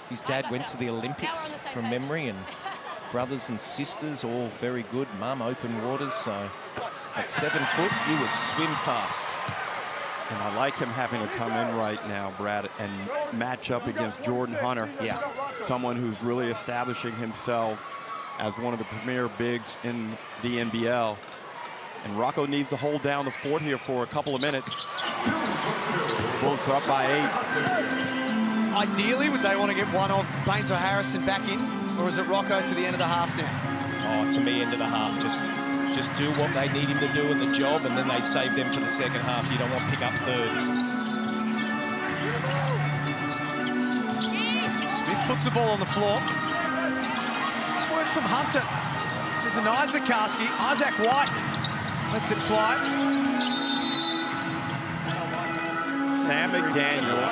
His dad went to the Olympics from memory, and brothers and sisters all very good. Mum, open waters, so at 7 foot, you would swim fast. And I like him having to come in right now, Brad, and match up against Jordan Hunter. Yeah. Someone who's really establishing himself as one of the premier bigs in the NBL. And Rocco needs to hold down the fort here for a couple of minutes. Bullets are up by 8. Ideally, would they want to get one of Baines or Harrison back in, or is it Rocco to the end of the half now? Oh, to me, end of the half. Just do what they need him to do in the job, and then they save them for the second half. You don't want to pick up third. Smith puts the ball on the floor. This word from Hunter to deny Zukowski. Isaac White lets it fly. Sam McDaniel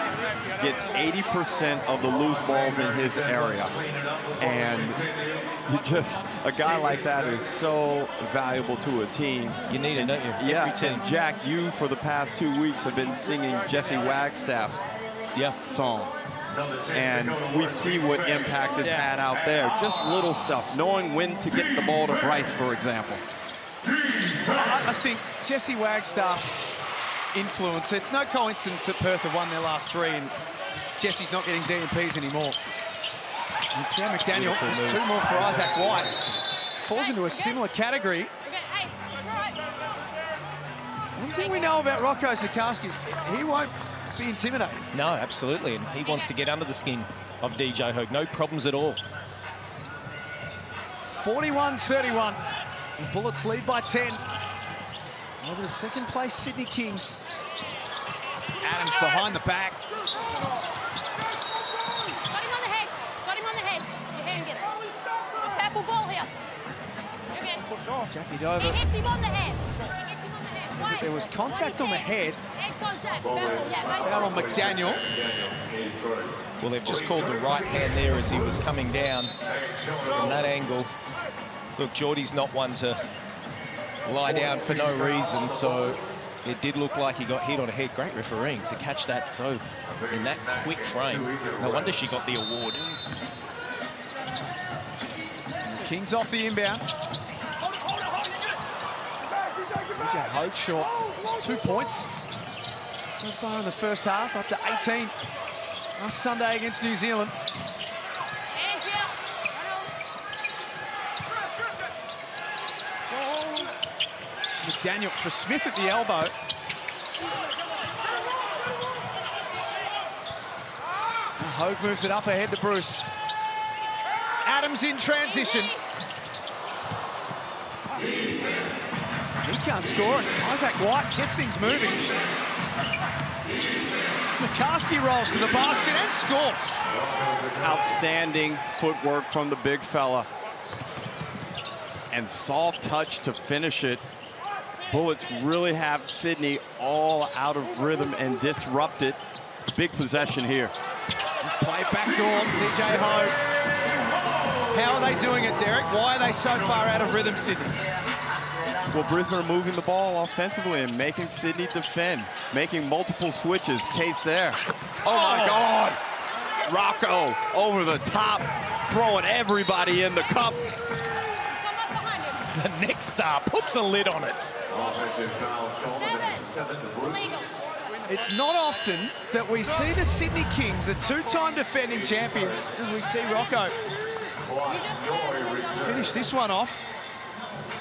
gets 80% of the loose balls in his area. And just a guy like that is so valuable to a team. You need it, don't you? Yeah, Every team. and Jack, you for the past 2 weeks have been singing Jesse Wagstaff's song. And we see what impact it's had out there. Just little stuff, knowing when to get the ball to Bryce, for example. I think Jesse Wagstaff's influence, it's no coincidence that Perth have won their last 3 and Jesse's not getting DMPs anymore. And Sam McDaniel, there's 2 more for Isaac White. Falls into a similar category. One thing we know about Rocco Zukowski is he won't be intimidated. No, absolutely. And he wants to get under the skin of DJ Hogue. No problems at all. 41-31. The Bullets lead by 10. Over the second place Sydney Kings. Adams behind the back. Got him on the head. Got him on the head. Your hand get it. Purple ball here. Okay. Jackied over. He hits him on the head. He hits him on the head. Wait. There was contact on the head. Head contact. Yeah, Foul on McDaniel. Well, they've just called the right hand there as he was coming down from that angle. Look, Geordie's not one to lie down for no reason, so it did look like he got hit on the head. Great refereeing to catch that so in that quick frame. No wonder she got the award. Kings off the inbound. DJ Hogue short. Just 2 points so far in the first half after 18 last Sunday against New Zealand. McDaniel for Smith at the elbow. Now Hogue moves it up ahead to Bruce. Adams in transition. He can't score, and Isaac White gets things moving. Zukowski rolls to the basket and scores. Outstanding footwork from the big fella. And soft touch to finish it. Bullets really have Sydney all out of rhythm and disrupted. Big possession here. Just play backdoor, DJ Hogue. How are they doing it, Derek? Why are they so far out of rhythm, Sydney? Well, Brisbane are moving the ball offensively and making Sydney defend, making multiple switches. Case there. Oh, my God! Rocco over the top, throwing everybody in the cup. The next star puts a lid on it. It's not often that we see the Sydney Kings, the two-time defending champions, as we see Rocco finish this one off.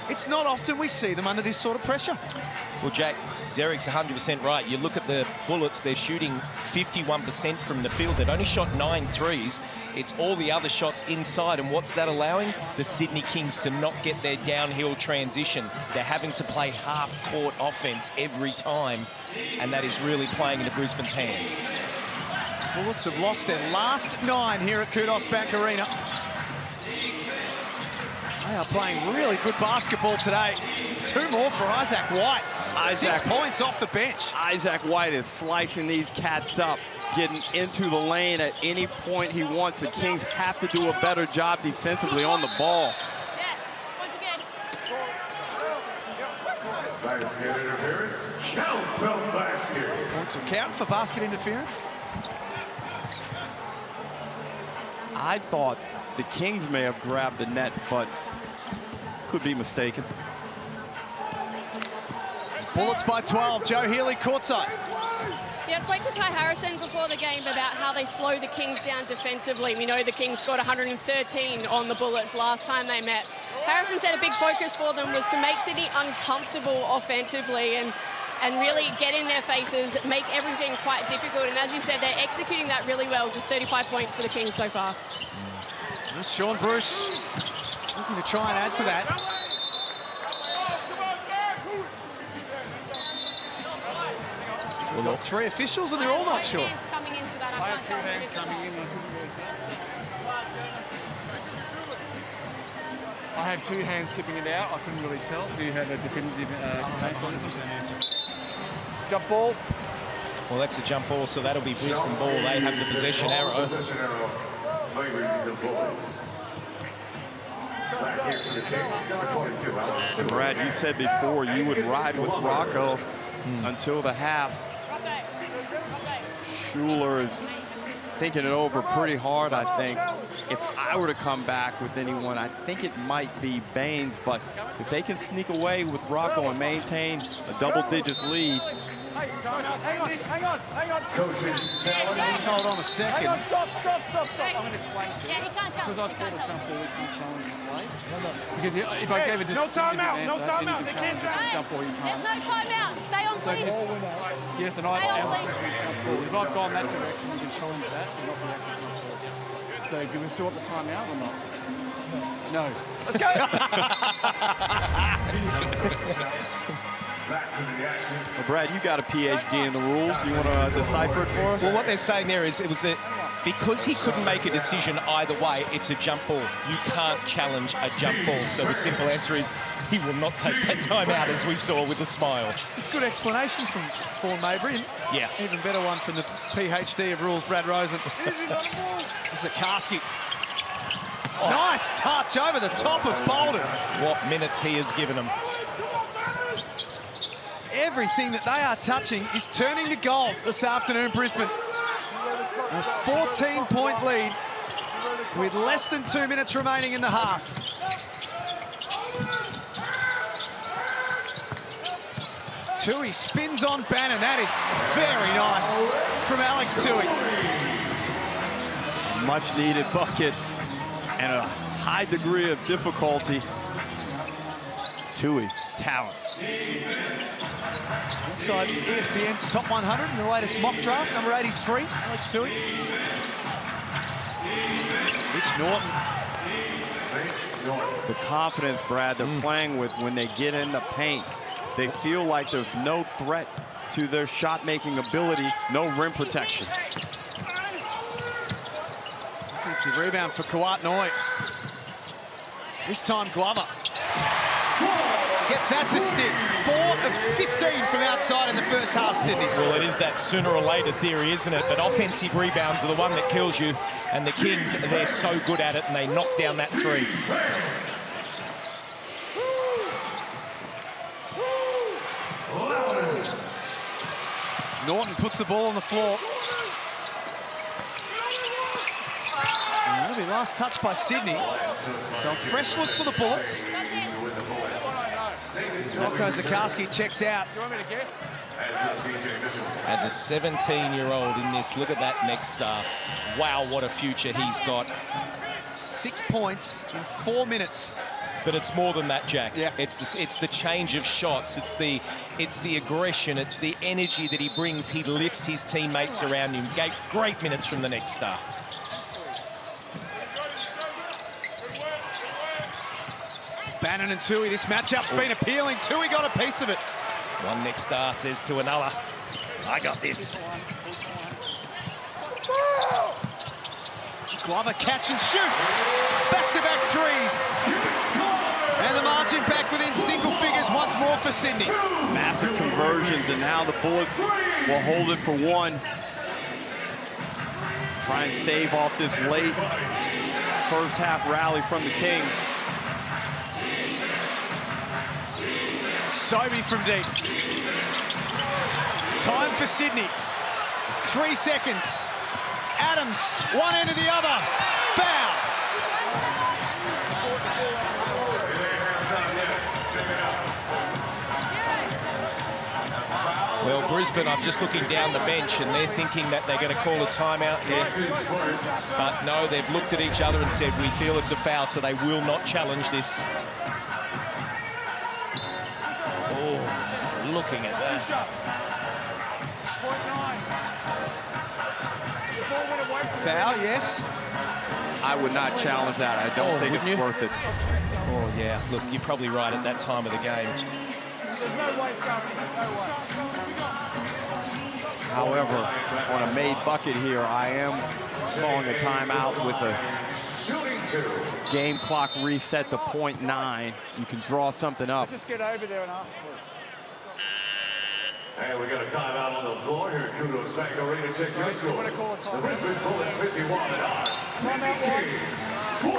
It's not often we see them under this sort of pressure. Well, Jack, Derek's 100% right. You look at the Bullets, they're shooting 51% from the field. They've only shot 9 threes. It's all the other shots inside. And what's that allowing? The Sydney Kings to not get their downhill transition. They're having to play half-court offense every time. And that is really playing into Brisbane's hands. Bullets have lost their last 9 here at Kudos Bank Arena. They are playing really good basketball today. 2 more for Isaac White. 6 points off the bench. Isaac White is slicing these cats up, getting into the lane at any point he wants. The Kings have to do a better job defensively on the ball. Once again. Basket interference. Count the basket. Points will count for basket interference. I thought the Kings may have grabbed the net, but could be mistaken. Bullets by 12. Joe Healy courtside. Yeah, I spoke to Ty Harrison before the game about how they slow the Kings down defensively. We know the Kings scored 113 on the Bullets last time they met. Harrison said a big focus for them was to make Sydney uncomfortable offensively and really get in their faces, make everything quite difficult. And as you said, they're executing that really well. Just 35 points for the Kings so far. There's Sean Bruce looking to try and add to that. We've got 3 officials and they're all not sure. Coming into that. I have 2 hands coming in. I have 2 hands tipping it out. I couldn't really tell. Do you have a definitive jump ball? Well, that's a jump ball, so that'll be Brisbane ball. They have the possession arrow. Possession arrow favors the Bullets. Back here for the Kings, number 22, Alex. Brad, you said before you would ride with Rocco until the half. Schuler is thinking it over pretty hard, I think. If I were to come back with anyone, I think it might be Baines, but if they can sneak away with Rocco and maintain a double-digit lead. Hang on. Coaches, Just hold on a second. Stop. I'm going to explain it to you. Yeah, he can't tell. Because I thought a jump ball would be challenged to play. Because if I gave a no timeout. They can't jump ball, you can't. There's no timeout. Stay on, please. Yes, and if I've gone that direction, you can challenge that and not be actually jump ball. So do we still want the timeout or not? No. Let's go. Back to the action. Well, Brad, you got a PhD in the rules. You want to decipher it for us? Well, what they're saying there is it was because he couldn't make a decision either way, it's a jump ball. You can't challenge a jump ball. So the simple answer is he will not take that time out, as we saw with a smile. Good explanation from Fawn Mabry. Yeah. Even better one from the PhD of rules, Brad Rosen. Zakarski. Oh. Nice touch over the top of Bolden. What minutes he has given them. Everything that they are touching is turning to gold this afternoon, Brisbane. A 14-point lead with less than 2 minutes remaining in the half. Tui spins on Bannon. That is very nice from Alex Tui. Much needed bucket and a high degree of difficulty. Tui, talent. Inside ESPN's top 100 in the latest mock draft, number 83, Alex Tui. Mitch Norton. The confidence, Brad, they're playing with when they get in the paint. They feel like there's no threat to their shot-making ability, no rim protection. Offensive rebound for Kawat Noi. This time Glover. Gets that to stick. 4 of 15 from outside in the first half, Sydney. Well, it is that sooner or later theory, isn't it? But offensive rebounds are the one that kills you. And the Kings, they're so good at it, and they knock down that 3. Norton puts the ball on the floor. And that'll be last touch by Sydney. So a fresh look for the Bullets. Rocco Zakarski checks out. As a 17-year-old in this, look at that next star. Wow, what a future he's got. 6 points in 4 minutes. But it's more than that, Jack. Yeah. It's the change of shots. It's the aggression. It's the energy that he brings. He lifts his teammates around him. Great minutes from the next star. Bannon and Tui, this matchup's been appealing. Tui got a piece of it. One next star says to another, I got this. Glover catch and shoot. Back-to-back threes. And the margin back within single figures once more for Sydney. Massive conversions, and now the Bullets will hold it for one. Try and stave off this late first half rally from the Kings. Sobey from deep. Time for Sydney. 3 seconds. Adams, one end to the other. Foul. Well, Brisbane, I'm just looking down the bench and they're thinking that they're going to call a timeout here. But no, they've looked at each other and said, we feel it's a foul, so they will not challenge this. Oh, looking at that. Foul, yes. I would not challenge that. I don't think it's worth it. Oh, yeah. Look, you're probably right at that time of the game. However, on a made bucket here, I am calling a timeout with a game clock reset to .9. You can draw something up. Just get over there and ask for it. And we got a timeout on the floor here at Kudos Bank Arena. Check your scores. The Brisbane Bullets 51 and our Sydney Kings 43.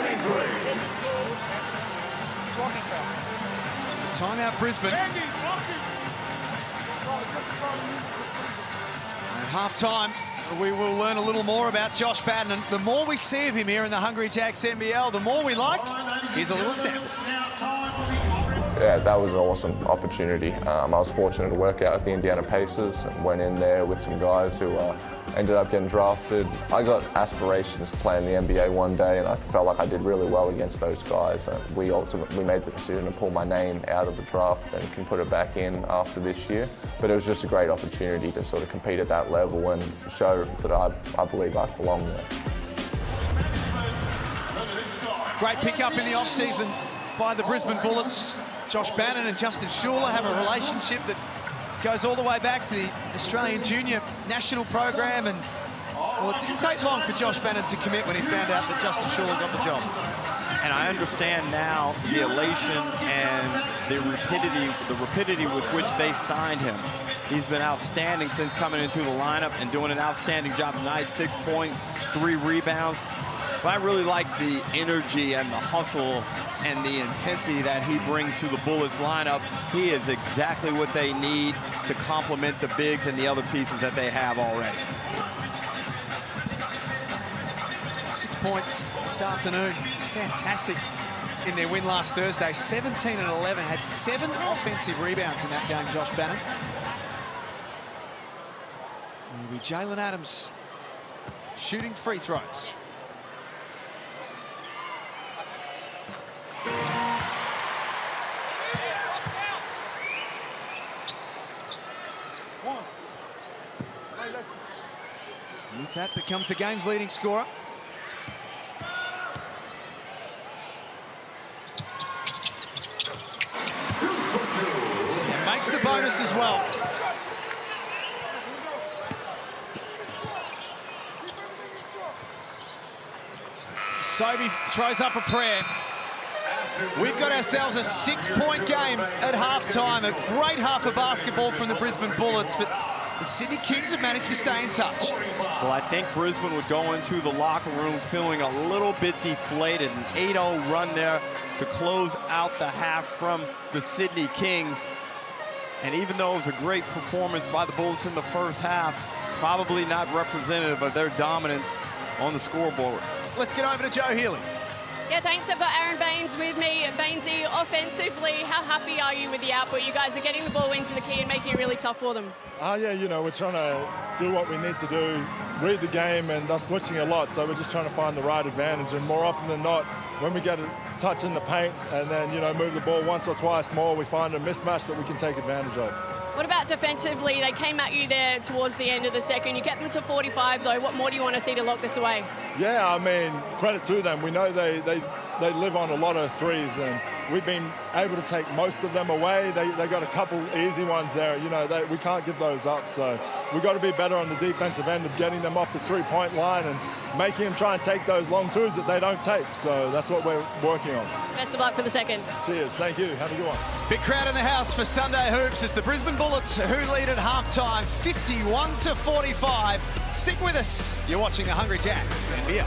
Timeout Brisbane. At half-time, we will learn a little more about Josh Bannon. The more we see of him here in the Hungry Jacks NBL, the more we like. Here's a little sample. Yeah, that was an awesome opportunity. I was fortunate to work out at the Indiana Pacers and went in there with some guys who ended up getting drafted. I got aspirations to play in the NBA one day, and I felt like I did really well against those guys. We ultimately made the decision to pull my name out of the draft and can put it back in after this year. But it was just a great opportunity to sort of compete at that level and show that I believe I belong there. Great pickup in the off-season by the Brisbane Bullets. Josh Bannon and Justin Schuler have a relationship that goes all the way back to the Australian Junior National Program, and well, it didn't take long for Josh Bannon to commit when he found out that Justin Schuler got the job. And I understand now the elation and the rapidity with which they signed him. He's been outstanding since coming into the lineup and doing an outstanding job tonight. 6 points, 3 rebounds. But I really like the energy and the hustle and the intensity that he brings to the Bullets lineup. He is exactly what they need to complement the bigs and the other pieces that they have already. 6 points this afternoon. It's fantastic in their win last Thursday. 17 and 11, had 7 offensive rebounds in that game, Josh Bannon. It'll be Jalen Adams shooting free throws. With that, becomes the game's leading scorer. And makes the bonus as well. Sobey throws up a prayer. We've got ourselves a 6-point game at halftime. A great half of basketball from the Brisbane Bullets, but the Sydney Kings have managed to stay in touch. Well, I think Brisbane would go into the locker room feeling a little bit deflated. An 8-0 run there to close out the half from the Sydney Kings. And even though it was a great performance by the Bullets in the first half, probably not representative of their dominance on the scoreboard. Let's get over to Joe Healy. Yeah, thanks. I've got Aaron Baines with me. Bainesy, offensively, how happy are you with the output? You guys are getting the ball into the key and making it really tough for them. Yeah, you know, we're trying to do what we need to do, read the game, and they're switching a lot, so we're just trying to find the right advantage. And more often than not, when we get a touch in the paint and then, you know, move the ball once or twice more, we find a mismatch that we can take advantage of. What about defensively? They came at you there towards the end of the second. You kept them to 45, though. What more do you want to see to lock this away? Yeah, I mean, credit to them. We know they live on a lot of threes, and we've been able to take most of them away. They got a couple easy ones there. You know, we can't give those up. So we've got to be better on the defensive end of getting them off the three-point line and making them try and take those long twos that they don't take. So that's what we're working on. Best of luck for the second. Cheers. Thank you. Have a good one. Big crowd in the house for Sunday Hoops. It's the Brisbane Bullets who lead at halftime, 51-45. Stick with us. You're watching the Hungry Jacks NBL.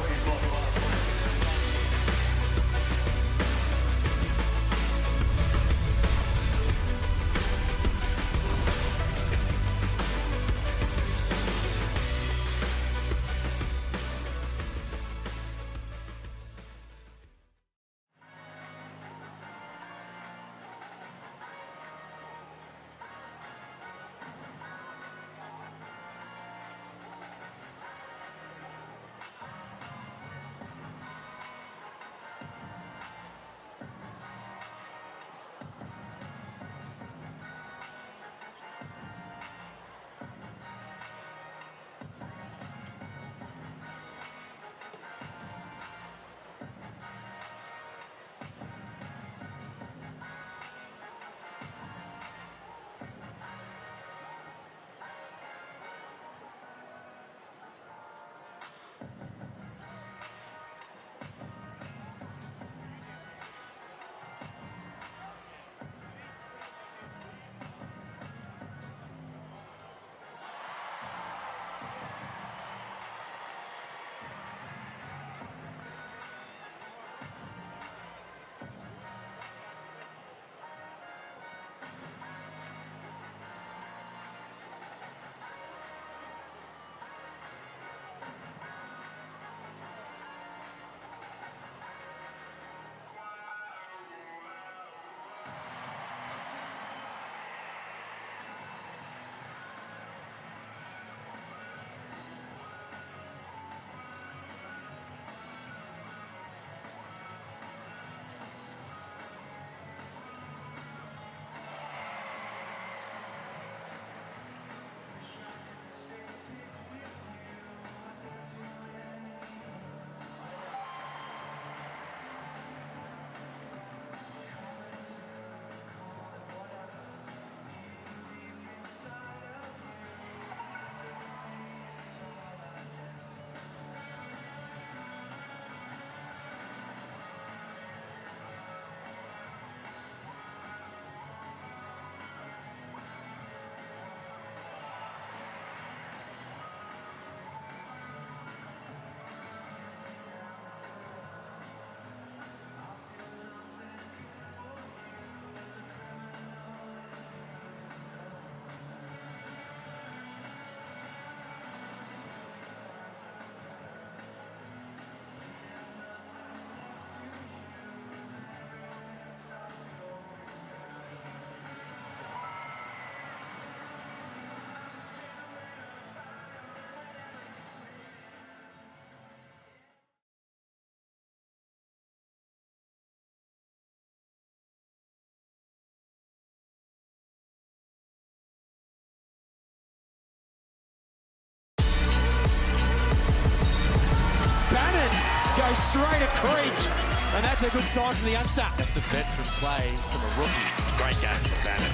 Goes straight at Creech, and that's a good sign from the youngster. That's a veteran play from a rookie. Great game from Bannon.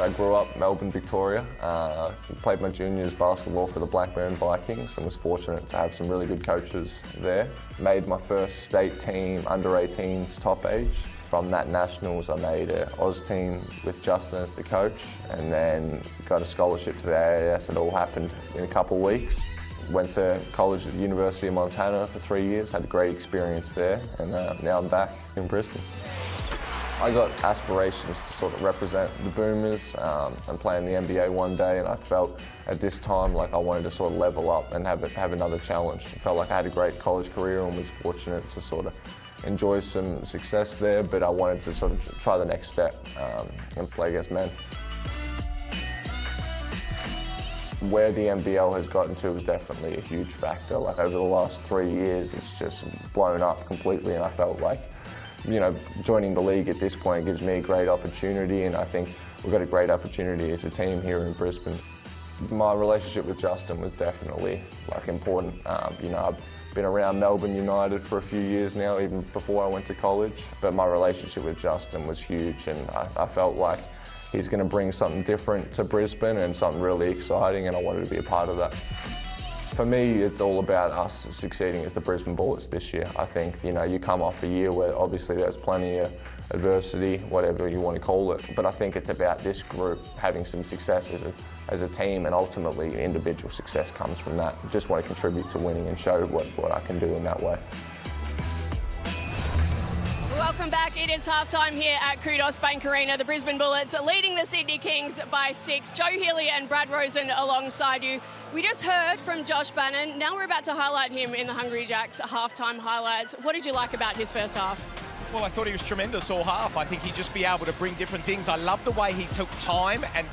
I grew up Melbourne, Victoria. Played my juniors basketball for the Blackburn Vikings and was fortunate to have some really good coaches there. Made my first state team, under-18s top age. From that nationals, I made an Oz team with Justin as the coach, and then got a scholarship to the AAS. It all happened in a couple of weeks. Went to college at the University of Montana for 3 years, had a great experience there, and now I'm back in Brisbane. I got aspirations to sort of represent the Boomers and play in the NBA one day, and I felt at this time like I wanted to sort of level up and have another challenge. I felt like I had a great college career and was fortunate to sort of enjoy some success there, but I wanted to sort of try the next step and play against men. Where the NBL has gotten to is definitely a huge factor. Like over the last 3 years, it's just blown up completely, and I felt like, you know, joining the league at this point gives me a great opportunity, and I think we've got a great opportunity as a team here in Brisbane. My relationship with Justin was definitely like important. You know, I've been around Melbourne United for a few years now, even before I went to college, but my relationship with Justin was huge, and I felt like he's going to bring something different to Brisbane and something really exciting, and I wanted to be a part of that. For me, it's all about us succeeding as the Brisbane Bullets this year. I think, you know, you come off a year where obviously there's plenty of adversity, whatever you want to call it, but I think it's about this group having some success as a team, and ultimately individual success comes from that. I just want to contribute to winning and show what I can do in that way. Welcome back. It is halftime here at Kudos Bank Arena. The Brisbane Bullets are leading the Sydney Kings by 6. Joe Healy and Brad Rosen alongside you. We just heard from Josh Bannon. Now we're about to highlight him in the Hungry Jacks halftime highlights. What did you like about his first half? Well, I thought he was tremendous all half. I think he'd just be able to bring different things. I love the way he took time and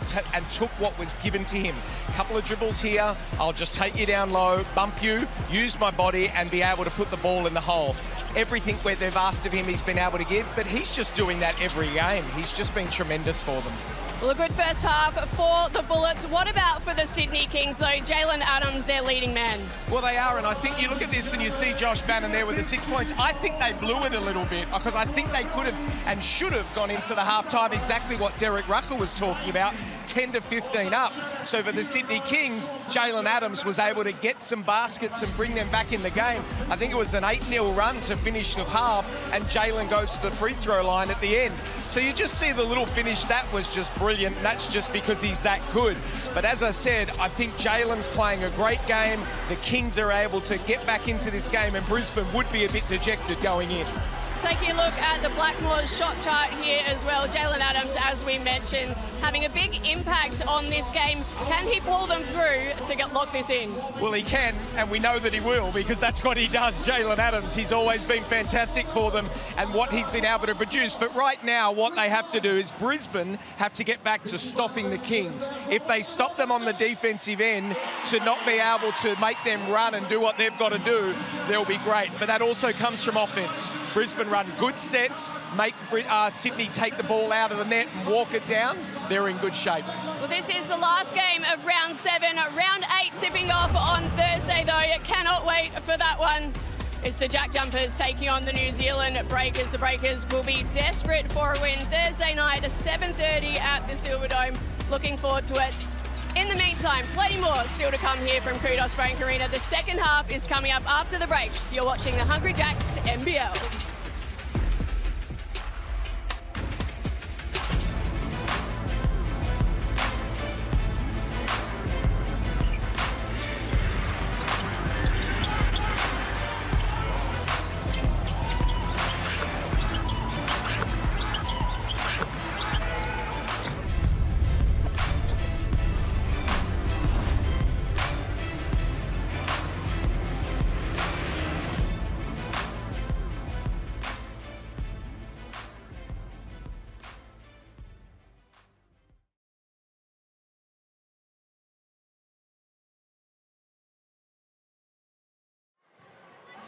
took what was given to him. A couple of dribbles here, I'll just take you down low, bump you, use my body, and be able to put the ball in the hole. Everything where they've asked of him, he's been able to give, but he's just doing that every game. He's just been tremendous for them. Well, a good first half for the Bullets. What about for the Sydney Kings, though? Jalen Adams, their leading man. Well, they are, and I think you look at this and you see Josh Bannon there with the 6 points. I think they blew it a little bit, because I think they could have and should have gone into the halftime exactly what Rocco was talking about, 10 to 15 up. So for the Sydney Kings, Jalen Adams was able to get some baskets and bring them back in the game. I think it was an 8-0 run to finish the half, and Jalen goes to the free throw line at the end. So you just see the little finish. That was just brilliant. That's just because he's that good. But as I said, I think Jalen's playing a great game. The Kings are able to get back into this game, and Brisbane would be a bit dejected going in. Taking a look at the Blackmores shot chart here as well. Jalen Adams, as we mentioned, having a big impact on this game. Can he pull them through to lock this in? Well, he can, and we know that he will, because that's what he does. Jalen Adams, he's always been fantastic for them, and what he's been able to produce. But right now, what they have to do is Brisbane have to get back to stopping the Kings. If they stop them on the defensive end to not be able to make them run and do what they've got to do, they'll be great. But that also comes from offense. Brisbane run good sets, make Sydney take the ball out of the net and walk it down. They're in good shape. Well, this is the last game of round 7. Round 8 tipping off on Thursday, though. You cannot wait for that one. It's the Jack Jumpers taking on the New Zealand Breakers. The Breakers will be desperate for a win Thursday night at 7:30 at the Silverdome. Looking forward to it. In the meantime, plenty more still to come here from Kudos Bank Arena. The second half is coming up after the break. You're watching the Hungry Jacks NBL.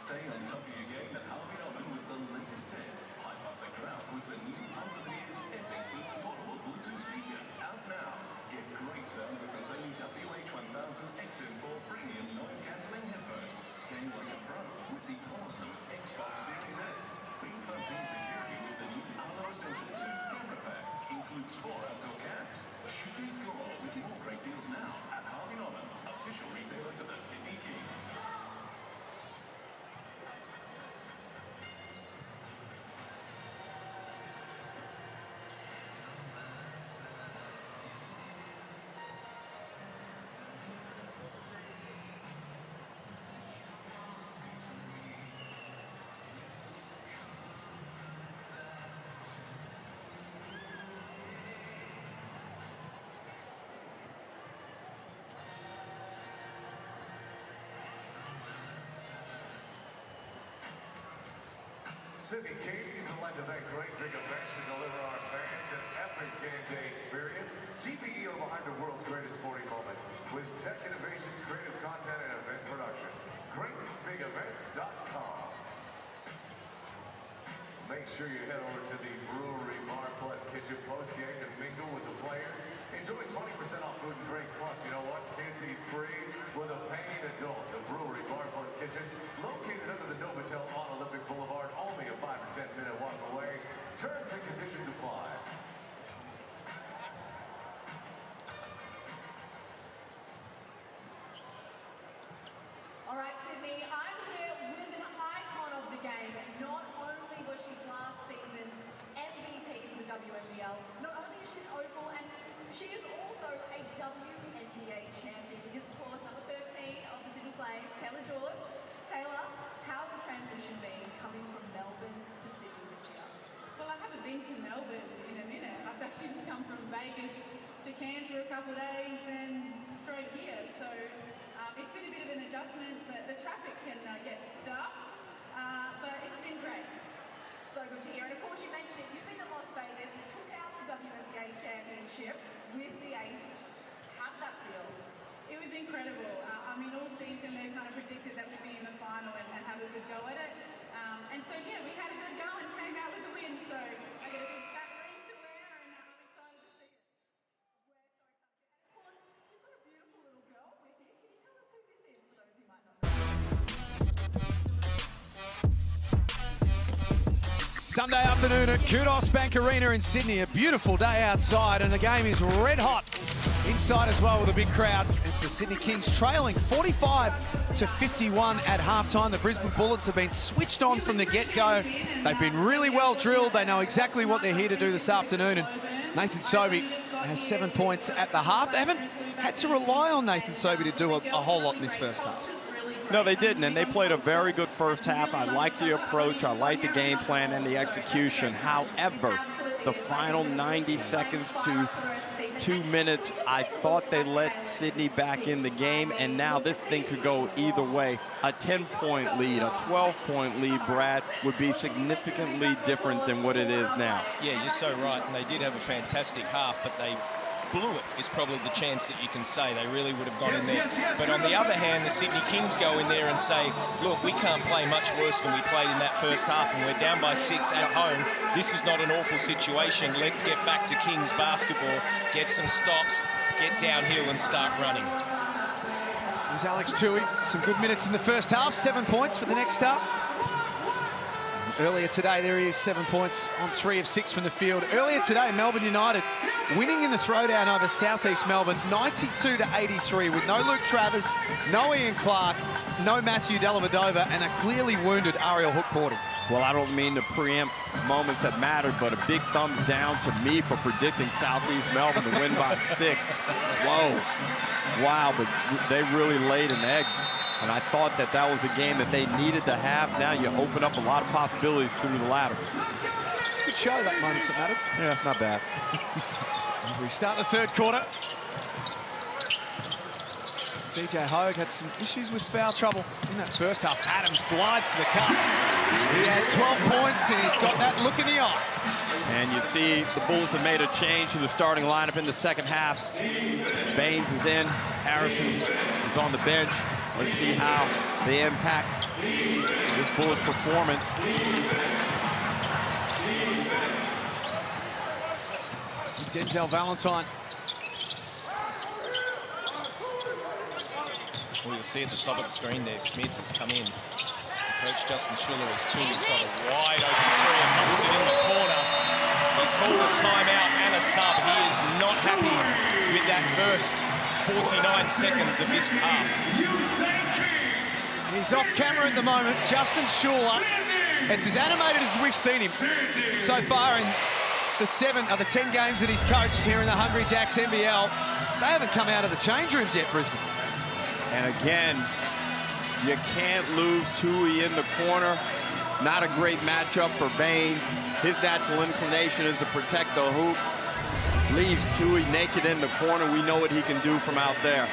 Stay on top of your game at Harvey Norman with the latest tech. Hype up the crowd with the new out-of-the-ears epic portable Bluetooth speaker. Out now. Get great sound with the same WH1000 XM4 premium noise-cancelling headphones. Game like a pro with the awesome Xbox Series S. Bring fun team security with the new Allo Essential 2 camera pack. Includes 4 outdoor cams. Shoot and score with more great deals now at Harvey Norman, official retailer to the Sydney Kings. Sydney Kings would like to thank Great Big Events to deliver our fans an epic game day experience. GBE are behind the world's greatest sporting moments with tech innovations, creative content, and event production. GreatBigEvents.com. Make sure you head over to the Brewery Bar Plus Kitchen post-game to mingle with the players. Enjoy 20% off food and drinks. Plus, you know what? Kids eat free with a paying adult. The Brewery Bar Plus Kitchen, located under the Novotel on Olympic Boulevard, only a 5 or 10 minute walk away. Terms and conditions apply. All right, Sydney, I'm here with an icon of the game. Not only was she last season's MVP for the WNBL, not only is she Opal, and she is also a WNBA champion. Because, of course, number 13 of the Sydney Flames, Kayla George. Kayla, how's the transition been coming from Melbourne to Sydney this year? Well, I haven't been to Melbourne in a minute. I've actually just come from Vegas to Cairns for a couple of days and straight here. So it's been a bit of an adjustment, but the traffic can get stuffed. But it's been great. So good to hear. And of course, you mentioned it. You've been to Las Vegas. You took out the WNBA championship with the Aces. How did that feel? It was incredible. I mean, all season they've kind of predicted that we'd be in the final and have a good go at it. And so, yeah, we had a good go and came out with a win. So I got a big fat ring to wear and I'm excited to see it. We're so excited. And of course, you've got a beautiful little girl with you. Can you tell us who this is for those who might not know? Sunday afternoon at Kudos Bank Arena in Sydney. A beautiful day outside and the game is red hot inside as well with a big crowd. It's the Sydney Kings trailing 45-51 at halftime. The Brisbane Bullets have been switched on from the get-go. They've been really well drilled. They know exactly what they're here to do this afternoon. And Nathan Sobey has 7 points at the half. They haven't had to rely on Nathan Sobey to do a whole lot in this first half. No, they didn't, and they played a very good first half. I like the approach, I like the game plan and the execution. However, the final 90 seconds to 2 minutes, I thought they let Sydney back in the game, and now this thing could go either way. A 10-point lead, a 12-point lead, Brad, would be significantly different than what it is now. Yeah, you're so right, and they did have a fantastic half, but they blew it is probably the chance that you can say. They really would have gone in there. But on the other hand, the Sydney Kings go in there and say, look, we can't play much worse than we played in that first half, and we're down by 6 at home. This is not an awful situation. Let's get back to Kings basketball, get some stops, get downhill and start running. There's Alex Tui. Some good minutes in the first half. 7 points for the next start. Earlier today, there he is, 7 points on 3 of 6 from the field. Earlier today, Melbourne United winning in the throwdown over South East Melbourne, 92-83, with no Luke Travers, no Ian Clark, no Matthew Dellavedova, and a clearly wounded Ariel Hook-Porter. Well, I don't mean to preempt moments that mattered, but a big thumbs down to me for predicting Southeast Melbourne to win by 6. Whoa. Wow, but they really laid an egg. And I thought that that was a game that they needed to have. Now you open up a lot of possibilities through the ladder. It's a good show, that moments that mattered. Yeah, not bad. As we start the third quarter, DJ Hogue had some issues with foul trouble in that first half. Adams glides to the cup. He has 12 points and he's got that look in the eye. And you see the Bulls have made a change to the starting lineup in the second half. Baines is in, Harrison is on the bench. Let's see how they impact this Bulls performance. Denzel Valentine. Well, you'll see at the top of the screen there, Smith has come in. Coach Justin Schuller is too. He's got a wide open three and knocks it in the corner. He's called a timeout and a sub. He is not happy with that first 49 seconds of this half. He's off camera at the moment, Justin Schuller. It's as animated as we've seen him so far in the 10 games that he's coached here in the Hungry Jacks NBL. They haven't come out of the change rooms yet, Brisbane. And again, you can't lose Tui in the corner. Not a great matchup for Baines. His natural inclination is to protect the hoop. Leaves Tui naked in the corner. We know what he can do from out there.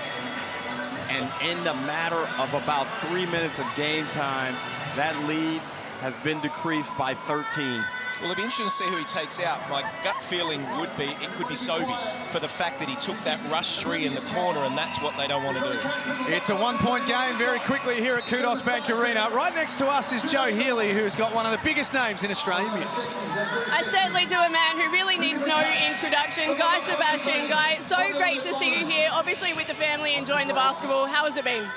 And in the matter of about 3 minutes of game time, that lead has been decreased by 13. Well, it'll be interesting to see who he takes out. My gut feeling would be it could be Sobey for the fact that he took that rush three in the corner, and that's what they don't want to do. It's a one-point game very quickly here at Kudos Bank Arena. Right next to us is Joe Healy, who's got one of the biggest names in Australian music. I certainly do, a man who really needs no introduction. Guy Sebastian, Guy, so great to see you here, obviously with the family enjoying the basketball. How has it been?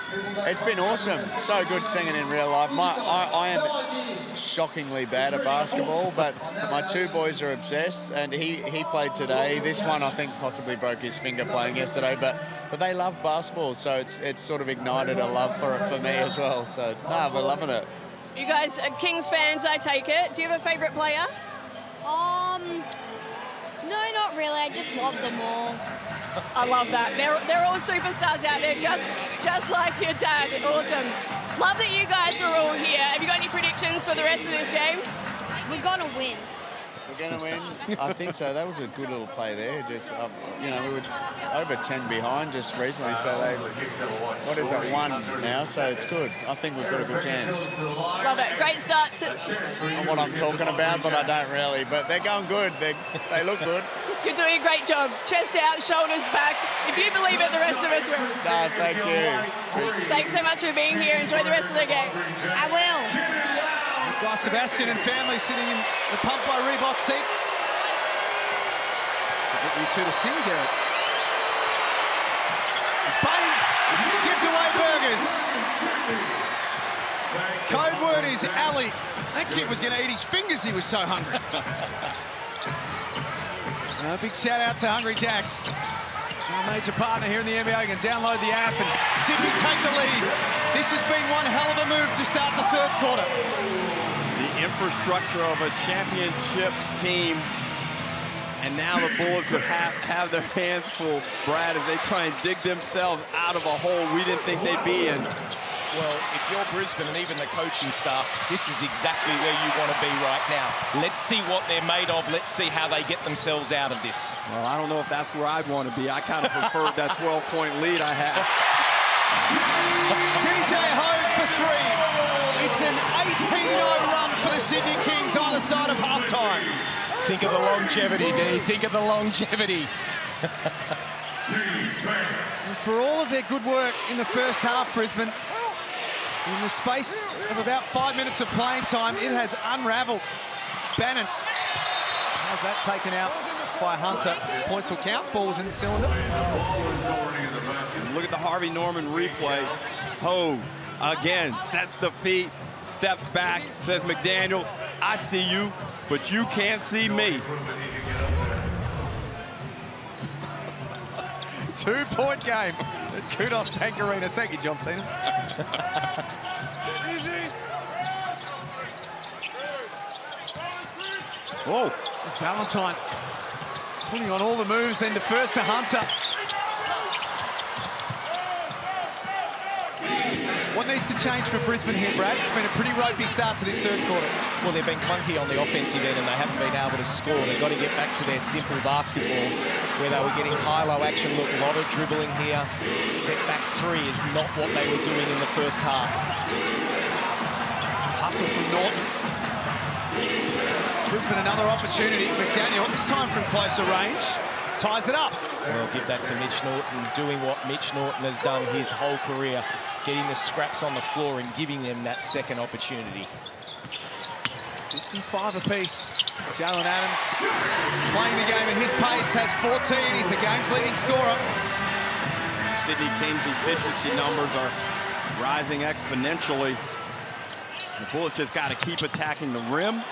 It's been awesome. So good singing in real life. I am shockingly bad at basketball, but my two boys are obsessed, and he played today. This one, I think, possibly broke his finger playing yesterday, but they love basketball, so it's sort of ignited a love for it for me as well. So, no, we're loving it. You guys are Kings fans, I take it. Do you have a favourite player? No, not really. I just love them all. I love that. They're all superstars out there, just like your dad. Awesome. Love that you guys are all here. Have you got any predictions for the rest of this game? We're going to win. We're going to win? I think so. That was a good little play there. Just, you know, we were over 10 behind just recently, so they, what is it, 1 now, so it's good. I think we've got a good chance. Love it. Great start. Not what I'm talking about, but I don't really. But they're going good. They look good. You're doing a great job. Chest out, shoulders back. If you believe it, the rest of us will. No, thank you. Thanks so much for being here. Enjoy the rest of the game. I will. Guy Sebastian and family sitting in the Pump by Reebok seats. I'll get you two to sing, Garrett. Baines gives away burgers. Code word is alley. That kid was going to eat his fingers, he was so hungry. A big shout out to Hungry Jacks, our major partner here in the NBL. You can download the app and Sydney take the lead. This has been one hell of a move to start the third quarter. The infrastructure of a championship team, and now the Bullets have their hands full, Brad, as they try and dig themselves out of a hole we didn't think they'd be in. Well, if you're Brisbane and even the coaching staff, this is exactly where you want to be right now. Let's see what they're made of. Let's see how they get themselves out of this. Well, I don't know if that's where I'd want to be. I kind of preferred that 12-point lead I had. DJ Hogue for three. It's an 18-0 run for the Sydney Kings either side of halftime. Think of the longevity, D. Think of the longevity. For all of their good work in the first half, Brisbane, in the space of about 5 minutes of playing time, it has unravelled. Bannon has that taken out by Hunter. Points will count, balls in the cylinder. Look at the Harvey Norman replay. Hogue again sets the feet, steps back, says, McDaniel, I see you, but you can't see me. 2-point game at Kudos Bank Arena. Thank you, John Cena. Easy. Oh, Valentine putting on all the moves, then defers to Hunter. What needs to change for Brisbane here, Brad? It's been a pretty ropey start to this third quarter. Well, they've been clunky on the offensive end and they haven't been able to score. They've got to get back to their simple basketball where they were getting high-low action. Look, a lot of dribbling here. Step back three is not what they were doing in the first half. Hustle from Norton. Brisbane another opportunity. McDaniel, this time from closer range, ties it up. Well, give that to Mitch Norton, doing what Mitch Norton has done his whole career, getting the scraps on the floor and giving them that second opportunity. 55 apiece. Jalen Adams playing the game at his pace, has 14. He's the game's leading scorer. Sydney Kings' efficiency numbers are rising exponentially. The Bullets just got to keep attacking the rim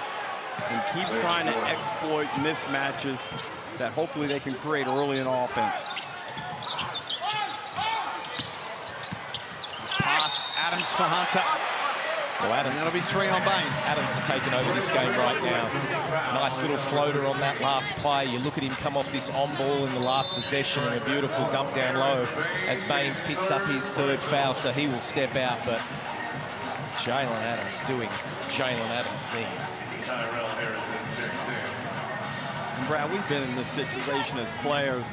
and keep trying to exploit mismatches that hopefully they can create early in offense. This pass, Adams for Hunter. Well, Adams that'll be three on Baines. Adams has taken over this game right now. Nice little floater on that last play. You look at him come off this on ball in the last possession and a beautiful dump down low as Baines picks up his third foul, so he will step out. But Jalen Adams doing Jalen Adams things. And Brad, we've been in this situation as players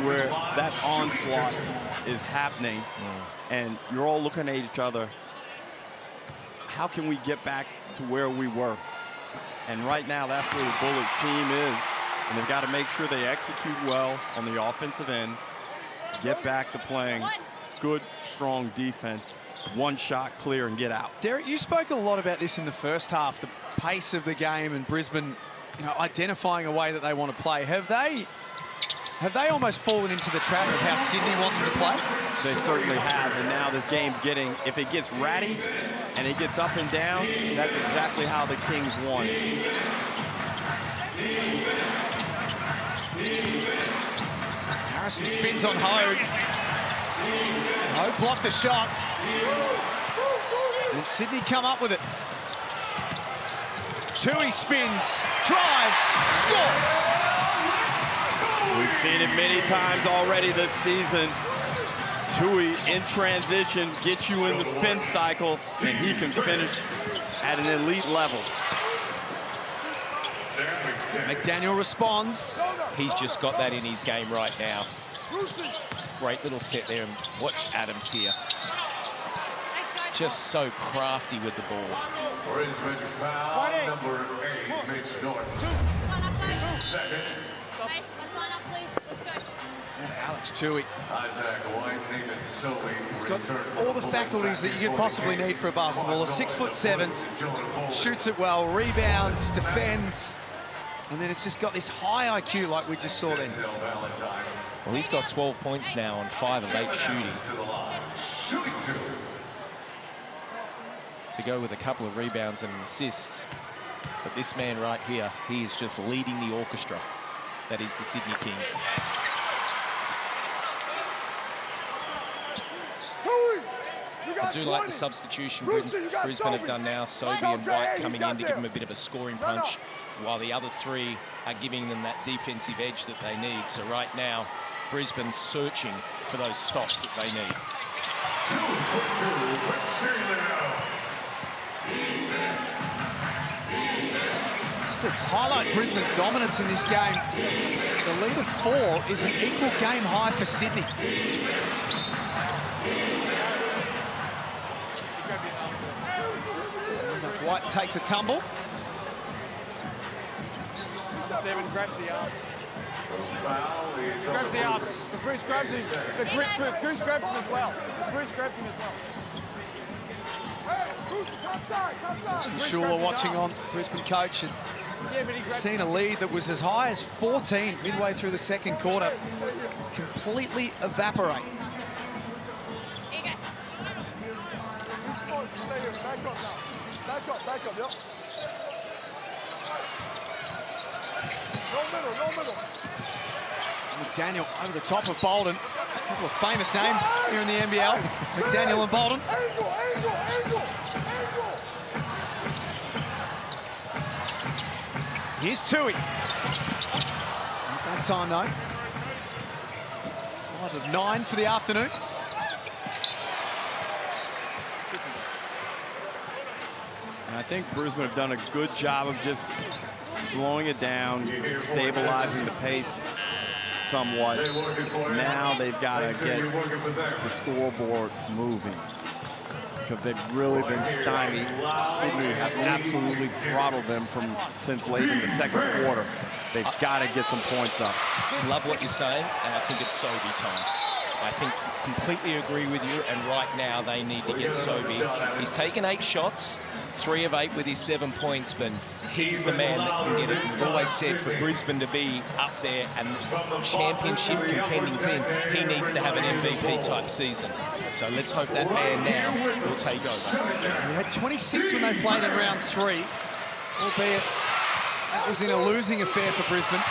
where that onslaught is happening and you're all looking at each other. how can we get back to where we were? And right now, that's where the Bullets team is. And they've got to make sure they execute well on the offensive end, get back to playing good, strong defense, one shot clear and get out. Derek, you spoke a lot about this in the first half, the pace of the game and Brisbane, identifying a way that they want to play. Have they almost fallen into the trap of how Sydney wants them to play? They certainly have, and now this game's getting, if it gets ratty and it gets up and down, that's exactly how the Kings won. Harrison spins on Hogue. Hogue blocked the shot. And Sydney come up with it. Tui spins, drives, scores. We've seen it many times already this season. Tui in transition, gets you in the spin cycle, and he can finish at an elite level. McDaniel responds. He's just got that in his game right now. Great little set there, and watch Adams here. Just so crafty with the ball. Brisbane foul number 8, Mitch Norton. Second. Alex Tui. He's got all the faculties that you could possibly need for a basketballer. 6'7", shoots it well, rebounds, defends, and then it's just got this high IQ like we just saw then. Well, he's got 12 points now on 5 of 8 shooting. To go with a couple of rebounds and assists. But this man right here, he is just leading the orchestra. That is the Sydney Kings. I do like the substitution Brisbane have done now. Sobey and White coming in to give them a bit of a scoring punch, while the other three are giving them that defensive edge that they need. So right now, Brisbane searching for those stops that they need. 2 for 2, Just to highlight Brisbane's dominance in this game, the lead of 4 is an equal game high for Sydney. White takes a tumble. 7 grabs the arm. Grabs the arm. The Bruce grabs him. The Bruce grabs him as well. Bruce grabs him as well. Shula watching on. Brisbane coach has seen a lead that was as high as 14 midway through the second quarter completely evaporate. Back up, yep. No middle. McDaniel over the top of Bolden. A couple of famous names here in the NBL. McDaniel and Bolden. Angle. Here's Tui. Not that time though. 5 of 9 for the afternoon. And I think Brisbane have done a good job of just slowing it down, stabilizing the pace somewhat. Now they've got to get the scoreboard moving because they've really been stymied. Sydney has absolutely throttled them since late in the second quarter. They've got to get some points up. Love what you're saying, and I think it's Sobey time. I think completely agree with you, and right now they need to get Sobey. He's taken 8 shots, 3 of 8 with his 7 points, but he's the man that can get it. We've always said for Brisbane to be up there and championship contending team, he needs to have an MVP type season. So let's hope that man now will take over. He had 26 when they played in round 3, albeit that was in a losing affair for Brisbane.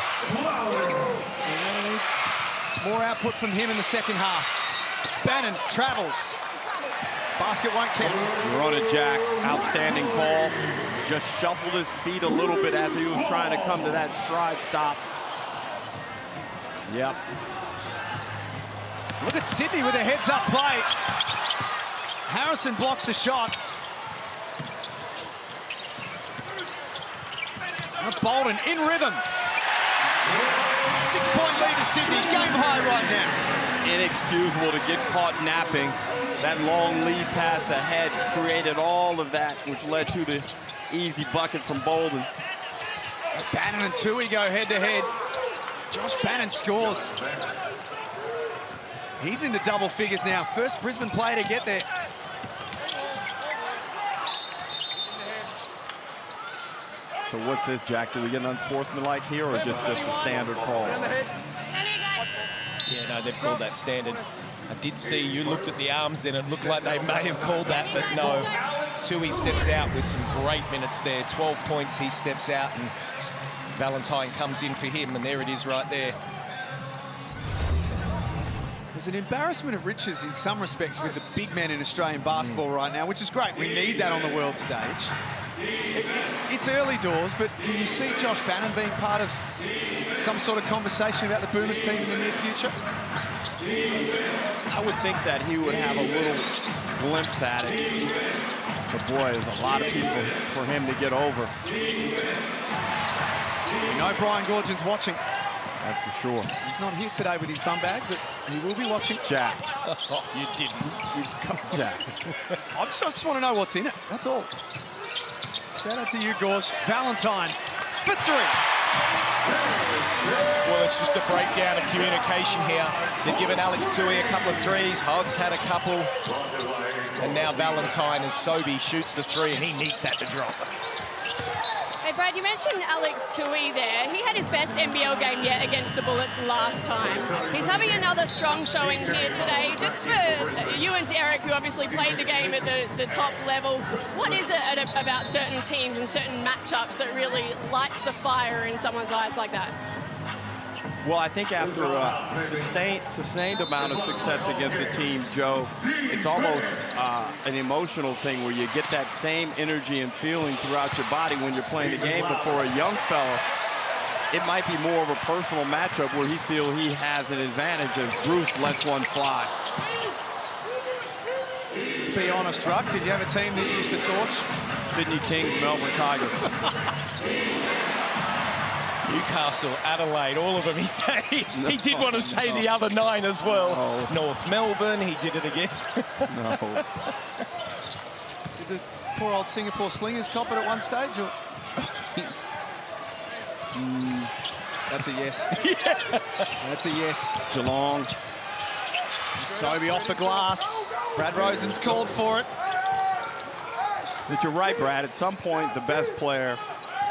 More output from him in the second half. Bannon travels. Basket won't count. You're on it, Jack. Outstanding call. Just shuffled his feet a little bit as he was trying to come to that stride stop. Yep. Look at Sydney with a heads-up play. Harrison blocks the shot. And Bolden in rhythm. 6-point lead to Sydney. Game high right now. Inexcusable to get caught napping. That long lead pass ahead created all of that, which led to the easy bucket from Bolden. Bannon and Tui go head-to-head. Josh Bannon scores. He's into double figures now. First Brisbane player to get there. So what's this, Jack? Do we get an unsportsmanlike here, or just a standard call? Yeah, no, they've called that standard. I did see you looked at the arms then, it looked like they may have called that, but no. Tui steps out with some great minutes there. 12 points, he steps out, and Valentine comes in for him, and there it is right there. There's an embarrassment of riches in some respects with the big men in Australian basketball right now, which is great. We need that on the world stage. It's early doors, but can you see Josh Bannon being part of some sort of conversation about the Boomers team in the near future? I would think that he would have a little glimpse at it. But boy, there's a lot of people for him to get over. We know Brian Gorgin's watching. That's for sure. He's not here today with his bum bag, but he will be watching. Jack. Oh, you didn't. Jack. I just want to know what's in it. That's all. Shout out to you, Gorge. Valentine for three. Well, it's just a breakdown of communication here. They've given Alex Tui a couple of threes. Hoggs had a couple. And now Valentine, as Sobey shoots the three, and he needs that to drop. Hey, Brad, you mentioned Alex Tui there. He had his best NBL game yet against the Bullets last time. He's having another strong showing here today. Just for you and Derek, who obviously played the game at the top level, what is it about certain teams and certain matchups that really lights the fire in someone's eyes like that? Well, I think after a sustained amount of success against the team, Joe, it's almost an emotional thing where you get that same energy and feeling throughout your body when you're playing the game. But for a young fella, it might be more of a personal matchup where he feels he has an advantage as Bruce lets one fly. Be honest, Ruck, did you have a team that you used to torch? Sydney Kings, Melbourne Tigers. Newcastle, Adelaide, all of them, he said. He did want to say the other 9 as well. No. North Melbourne, he did it against. No. Did the poor old Singapore Slingers cop it at one stage? Or? That's a yes. Yeah. That's a yes. Geelong. Sobey off the glass. Brad Rosen's called for it. But you're right, Brad. At some point, the best player,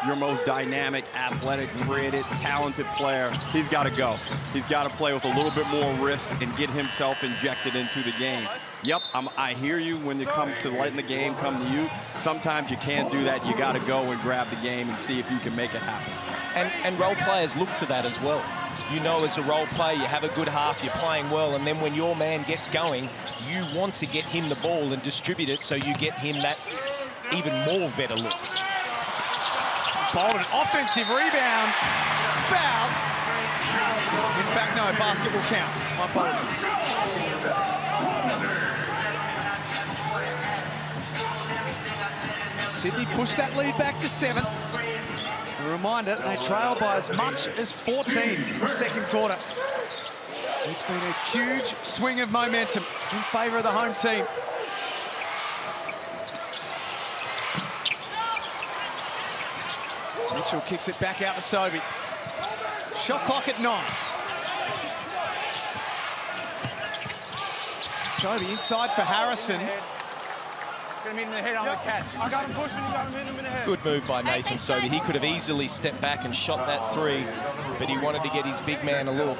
your most dynamic, athletic, creative, talented player, he's got to go. He's got to play with a little bit more risk and get himself injected into the game. Yep, I hear you when it comes to letting the game come to you. Sometimes you can't do that. You got to go and grab the game and see if you can make it happen. And role players look to that as well. You know, as a role player, you have a good half, you're playing well, and then when your man gets going, you want to get him the ball and distribute it so you get him that even more better looks. Bolden, offensive rebound, foul. In fact, no, basket will count. My apologies. Sydney pushed that lead back to 7. A reminder, they trail by as much as 14 in the second quarter. It's been a huge swing of momentum in favour of the home team. Mitchell kicks it back out to Sobey. Shot clock at 9. Sobey inside for Harrison. Get him in the head on the catch. I got him pushing, you got him in the head. Good move by Nathan Sobey. He could have easily stepped back and shot that 3, but he wanted to get his big man a look.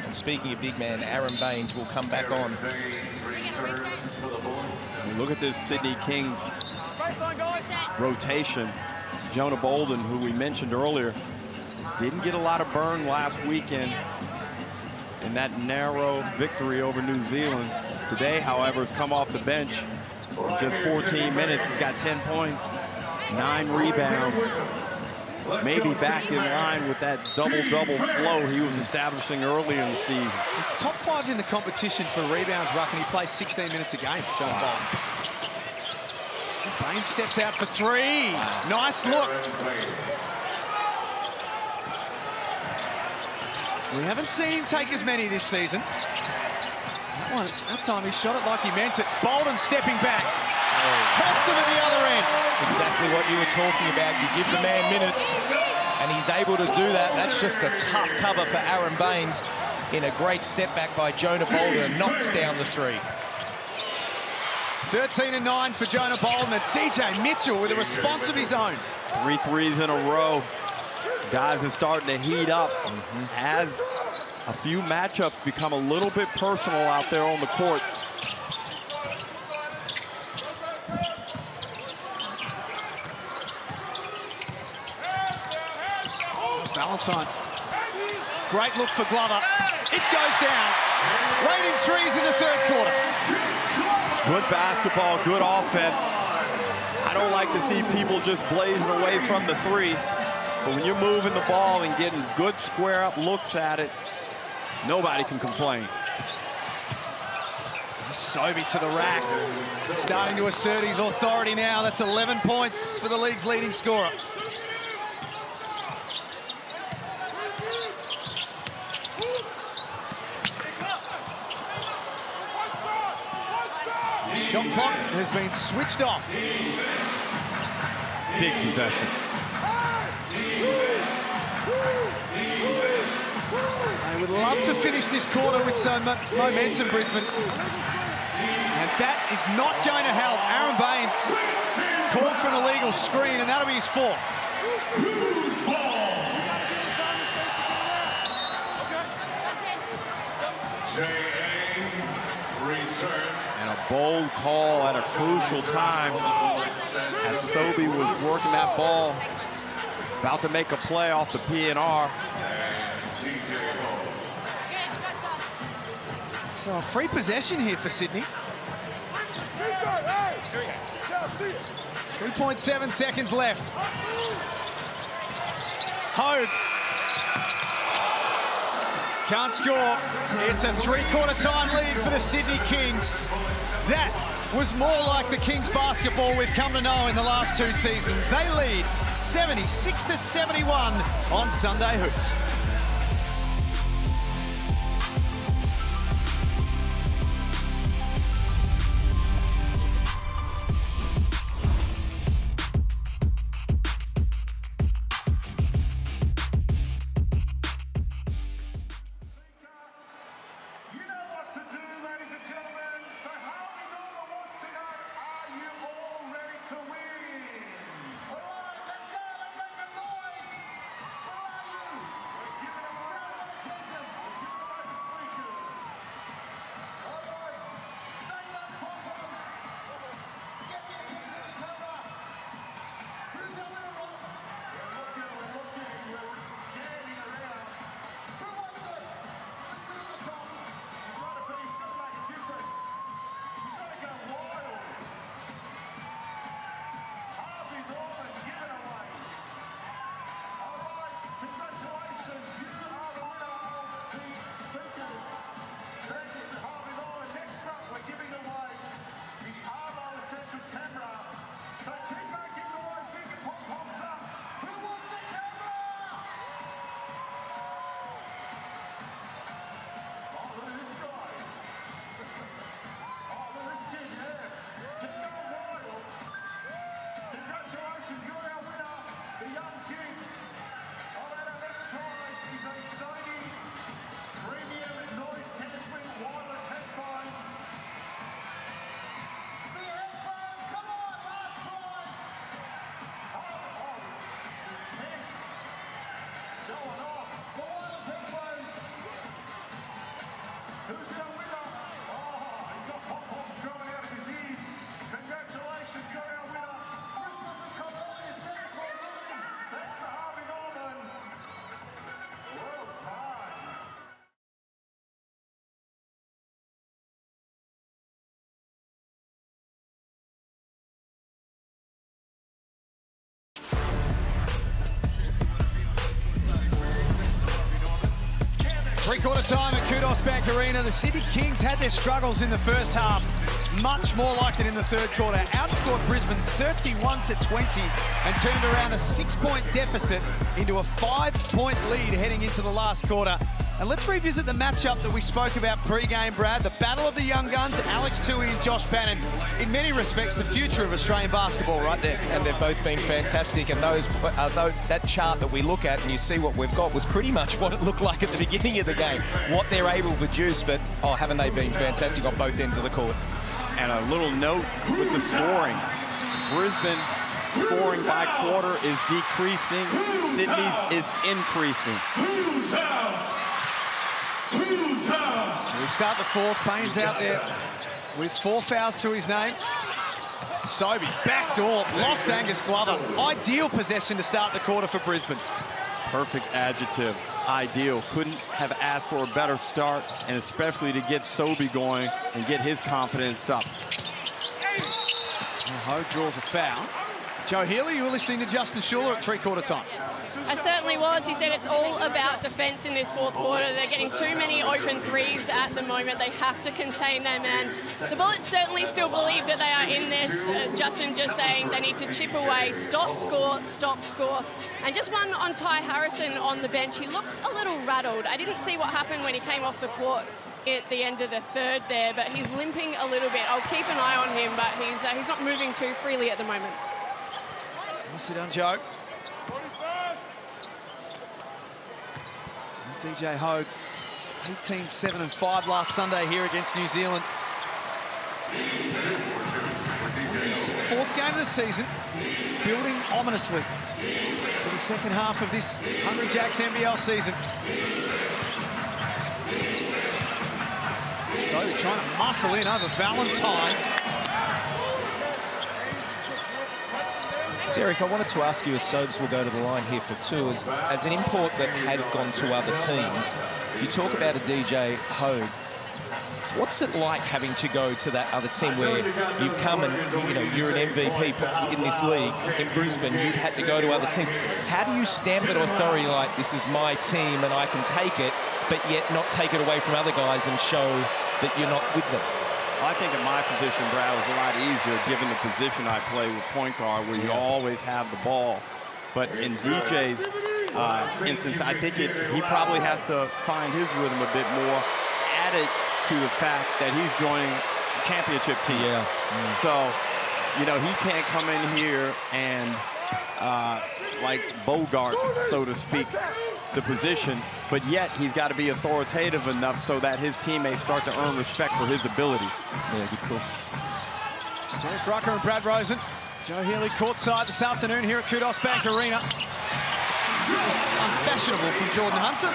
And speaking of big man, Aaron Baines will come back on. Look at this Sydney Kings rotation. Jonah Bolden, who we mentioned earlier, didn't get a lot of burn last weekend in that narrow victory over New Zealand. Today, however, has come off the bench in just 14 minutes. He's got 10 points, 9 rebounds. Maybe back in line with that double-double flow he was establishing earlier in the season. He's top 5 in the competition for rebounds, Ruck, and he plays 16 minutes a game, Jonah Bolden. Baines steps out for 3. Wow. Nice look. We haven't seen him take as many this season. That time he shot it like he meant it. Bolden stepping back. Puts them at the other end. Exactly what you were talking about. You give the man minutes, and he's able to do that. That's just a tough cover for Aaron Baines in a great step back by Jonah Bolden, and knocks down the three. 13-9 for Jonah Bolden, and DJ Mitchell with a response of his own. 3 threes in a row. Guys are starting to heat up as a few matchups become a little bit personal out there on the court. Valentine. Great look for Glover. It goes down. Raining threes in the third quarter. Good basketball, good offense. I don't like to see people just blazing away from the three, but when you're moving the ball and getting good square up looks at it, nobody can complain. Sobey to the rack. Starting to assert his authority now. That's 11 points for the league's leading scorer. Shot clock has been switched off. Big possession. They would love to finish this quarter with some momentum, Brisbane. And that is not going to help. Aaron Baines called for an illegal screen, and that'll be his fourth. And a bold call at a crucial time as Sobey was working that ball. About to make a play off the PNR. So a free possession here for Sydney. 3.7 seconds left. Hogue. Can't score. It's a three-quarter time lead for the Sydney Kings. That was more like the Kings basketball we've come to know in the last two seasons. They lead 76-71 on Sunday Hoops. Three-quarter time at Kudos Bank Arena. The Sydney Kings had their struggles in the first half, much more like it in the third quarter. Outscored Brisbane 31-20 and turned around a 6-point deficit into a 5-point lead heading into the last quarter. And let's revisit the matchup that we spoke about pre-game, Brad. The battle of the young guns, Alex Toohey and Josh Bannon. In many respects, the future of Australian basketball right there. And they've both been fantastic. And that chart that we look at and you see what we've got was pretty much what it looked like at the beginning of the game. What they're able to produce, but haven't they been fantastic on both ends of the court. And a little note with the scoring. Brisbane scoring by quarter is decreasing. Sydney's is increasing. We start the fourth. Baines out there with 4 fouls to his name. Sobey, backdoor, lost Angus Glover. Ideal possession to start the quarter for Brisbane. Perfect adjective. Ideal. Couldn't have asked for a better start, and especially to get Sobey going and get his confidence up. Hogue draws a foul. Joe Healy, you were listening to Justin Schuller at three-quarter time. I certainly was. He said it's all about defence in this fourth quarter. They're getting too many open threes at the moment. They have to contain their man. The Bullets certainly still believe that they are in this. Justin just saying they need to chip away, stop, score, stop, score. And just one on Ty Harrison on the bench. He looks a little rattled. I didn't see what happened when he came off the court at the end of the third there, but he's limping a little bit. I'll keep an eye on him, but he's not moving too freely at the moment. Well, sit down, Joe. DJ Hogue, 18-7-5 last Sunday here against New Zealand. His fourth game of the season, building ominously for the second half of this Hungry Jacks NBL season. So he's trying to muscle in over Valentine. Derek, I wanted to ask you, as Sobes will go to the line here for two, as an import that has gone to other teams, you talk about a DJ Hogue. What's it like having to go to that other team where you've come and, you're an MVP in this league in Brisbane, you've had to go to other teams. How do you stamp that authority like, this is my team and I can take it, but yet not take it away from other guys and show that you're not with them? I think in my position, Brad, was a lot easier given the position I play with point guard, where you always have the ball. But in DJ's instance, I think he probably has to find his rhythm a bit more, added to the fact that he's joining a championship team. Yeah. So, he can't come in here and like Bogart, so to speak, the position, but yet he's got to be authoritative enough so that his teammates start to earn respect for his abilities. Yeah, good call. Derek Rocco and Brad Rosen. Joe Healy courtside this afternoon here at Kudos Bank Arena. It was unfashionable from Jordan Hunter.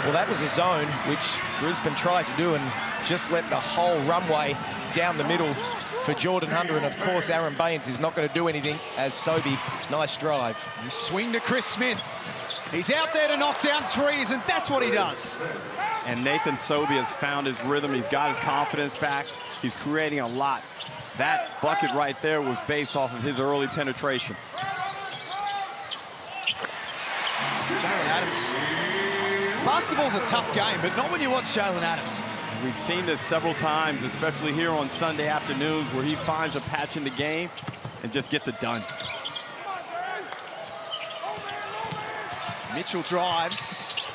Well, that was a zone which Brisbane tried to do and just let the whole runway down the middle for Jordan Hunter, and of course Aaron Baines is not going to do anything as Sobey. Nice drive. You swing to Chris Smith. He's out there to knock down threes, and that's what he does. And Nathan Sobey has found his rhythm. He's got his confidence back. He's creating a lot. That bucket right there was based off of his early penetration. Jalen Adams. Basketball's a tough game, but not when you watch Jalen Adams. We've seen this several times, especially here on Sunday afternoons, where he finds a patch in the game and just gets it done. Mitchell drives.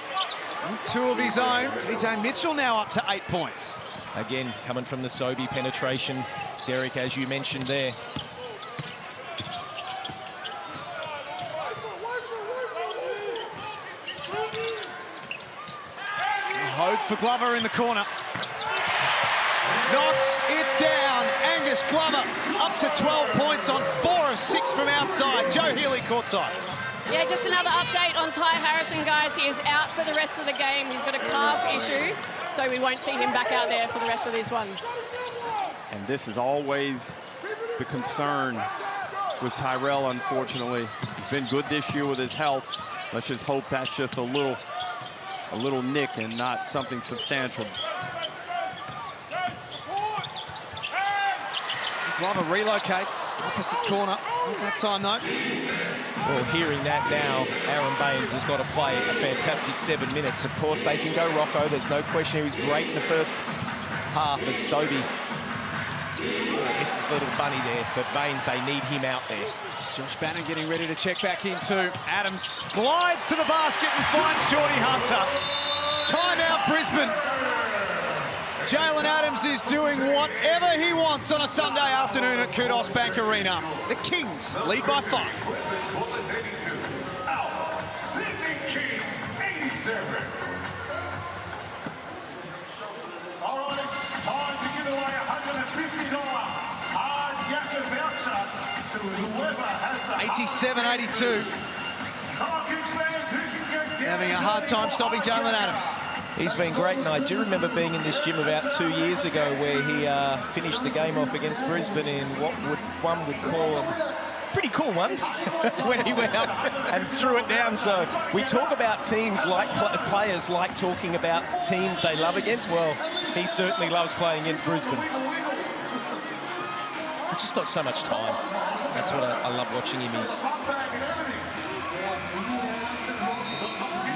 2 of his own. DJ Mitchell now up to 8 points. Again, coming from the Sobey penetration, Derek, as you mentioned there. Hogue for Glover in the corner. Knocks it down. Angus Glover up to 12 points on 4 of 6 from outside. Joe Healy courtside. Yeah, just another update on Ty Harrison, guys. He is out for the rest of the game. He's got a calf issue, so we won't see him back out there for the rest of this one. And this is always the concern with Tyrell, unfortunately. He's been good this year with his health. Let's just hope that's just a little nick and not something substantial. Glover relocates, opposite corner. Not that time, though. Well, hearing that now, Aaron Baines has got to play a fantastic 7 minutes. Of course, they can go Rocco. There's no question he was great in the first half as Sobey misses the little bunny there, but Baines, they need him out there. Josh Bannon getting ready to check back into. Adams glides to the basket and finds Geordie Hunter. Timeout, Brisbane. Jalen Adams is doing whatever he wants on a Sunday afternoon at Kudos Bank Arena. The Kings lead by 5. Sydney Kings 87. All right, it's time to give away $150 hard yakka voucher to whoever has the 87-82. Having a hard time stopping Jalen Adams. He's been great, and I do remember being in this gym about 2 years ago where he finished the game off against Brisbane in what one would call a pretty cool one when he went up and threw it down. So we talk about teams like players like talking about teams they love against. Well, he certainly loves playing against Brisbane. He's just got so much time. That's what I love watching him.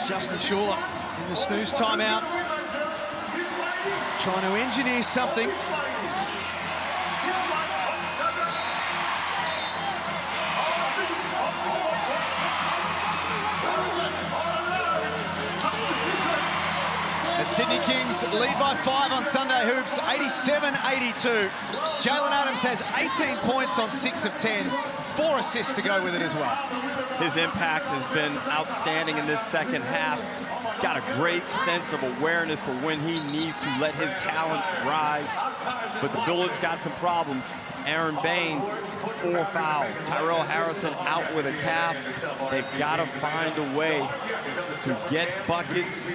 Justin Schuller in the snooze timeout, trying to engineer something. The Sydney Kings lead by 5 on Sunday Hoops, 87-82. Jalen Adams has 18 points on 6 of 10, 4 assists to go with it as well. His impact has been outstanding in this second half. Got a great sense of awareness for when he needs to let his talents rise. But the Bullets got some problems. Aaron Baines, 4 fouls. Tyrell Harrison out with a calf. They've got to find a way to get buckets,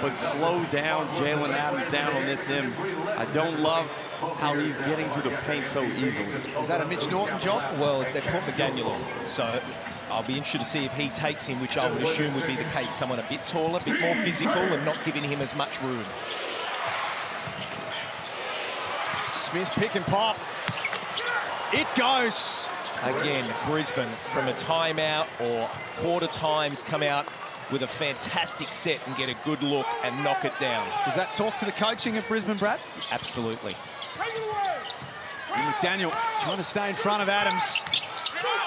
but slow down Jalen Adams down on this end. I don't love how he's getting to the paint so easily. Is that a Mitch Norton job? Well, they put McDaniel on, so I'll be interested to see if he takes him, which I would assume would be the case. Someone a bit taller, a bit more physical, and not giving him as much room. Smith pick and pop. It goes. Again, Brisbane from a timeout or quarter times come out with a fantastic set and get a good look and knock it down. Does that talk to the coaching of Brisbane, Brad? Absolutely. And McDaniel trying to stay in front of Adams.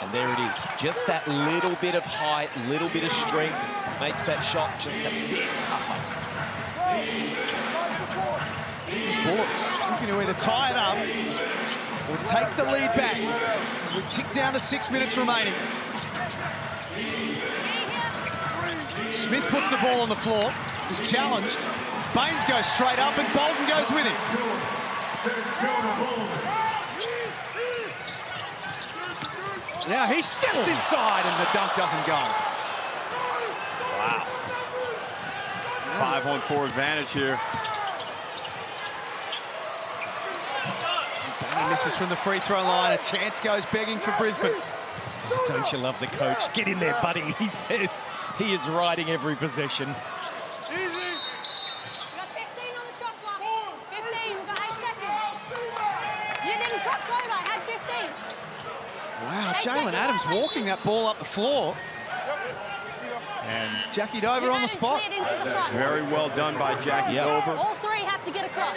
And there it is. Just that little bit of height, little bit of strength makes that shot just a bit tougher. Bullets looking to either tie it up or take the lead back as we tick down to 6 minutes remaining. Smith puts the ball on the floor, is challenged. Baines goes straight up and Bolden goes with him. Now he steps inside and the dunk doesn't go. Wow. 5-on-4 advantage here. He misses from the free throw line. A chance goes begging for Brisbane. Don't you love the coach? Get in there, buddy, he says. He is riding every possession. You got 15 on the shot clock. 15, we've got 8 seconds. You didn't cross over, had 15. Wow, Jalen Adams walking that ball up the floor. And Jackie Dover on the spot. Very well done by Jackie Dover. All 3 have to get across.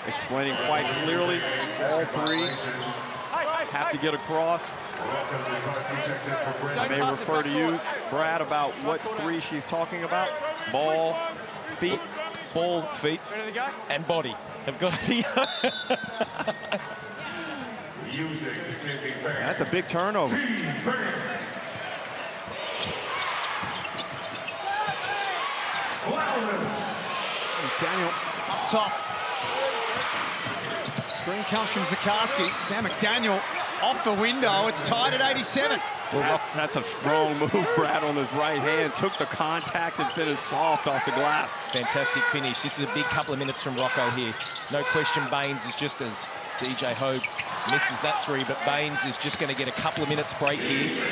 Explaining quite clearly, all 3 have to get across. I may refer to you, Brad, about what 3 she's talking about. Ball, feet. Ball, feet, and body have got to be. That's a big turnover. Daniel up top. Screen comes from Zakarski. Sam McDaniel off the window. It's tied at 87. Well, that's a strong move, Brad, on his right hand. Took the contact and finished soft off the glass. Fantastic finish. This is a big couple of minutes from Rocco here. No question Baines is just as DJ Hogue misses that 3, but Baines is just going to get a couple of minutes break here.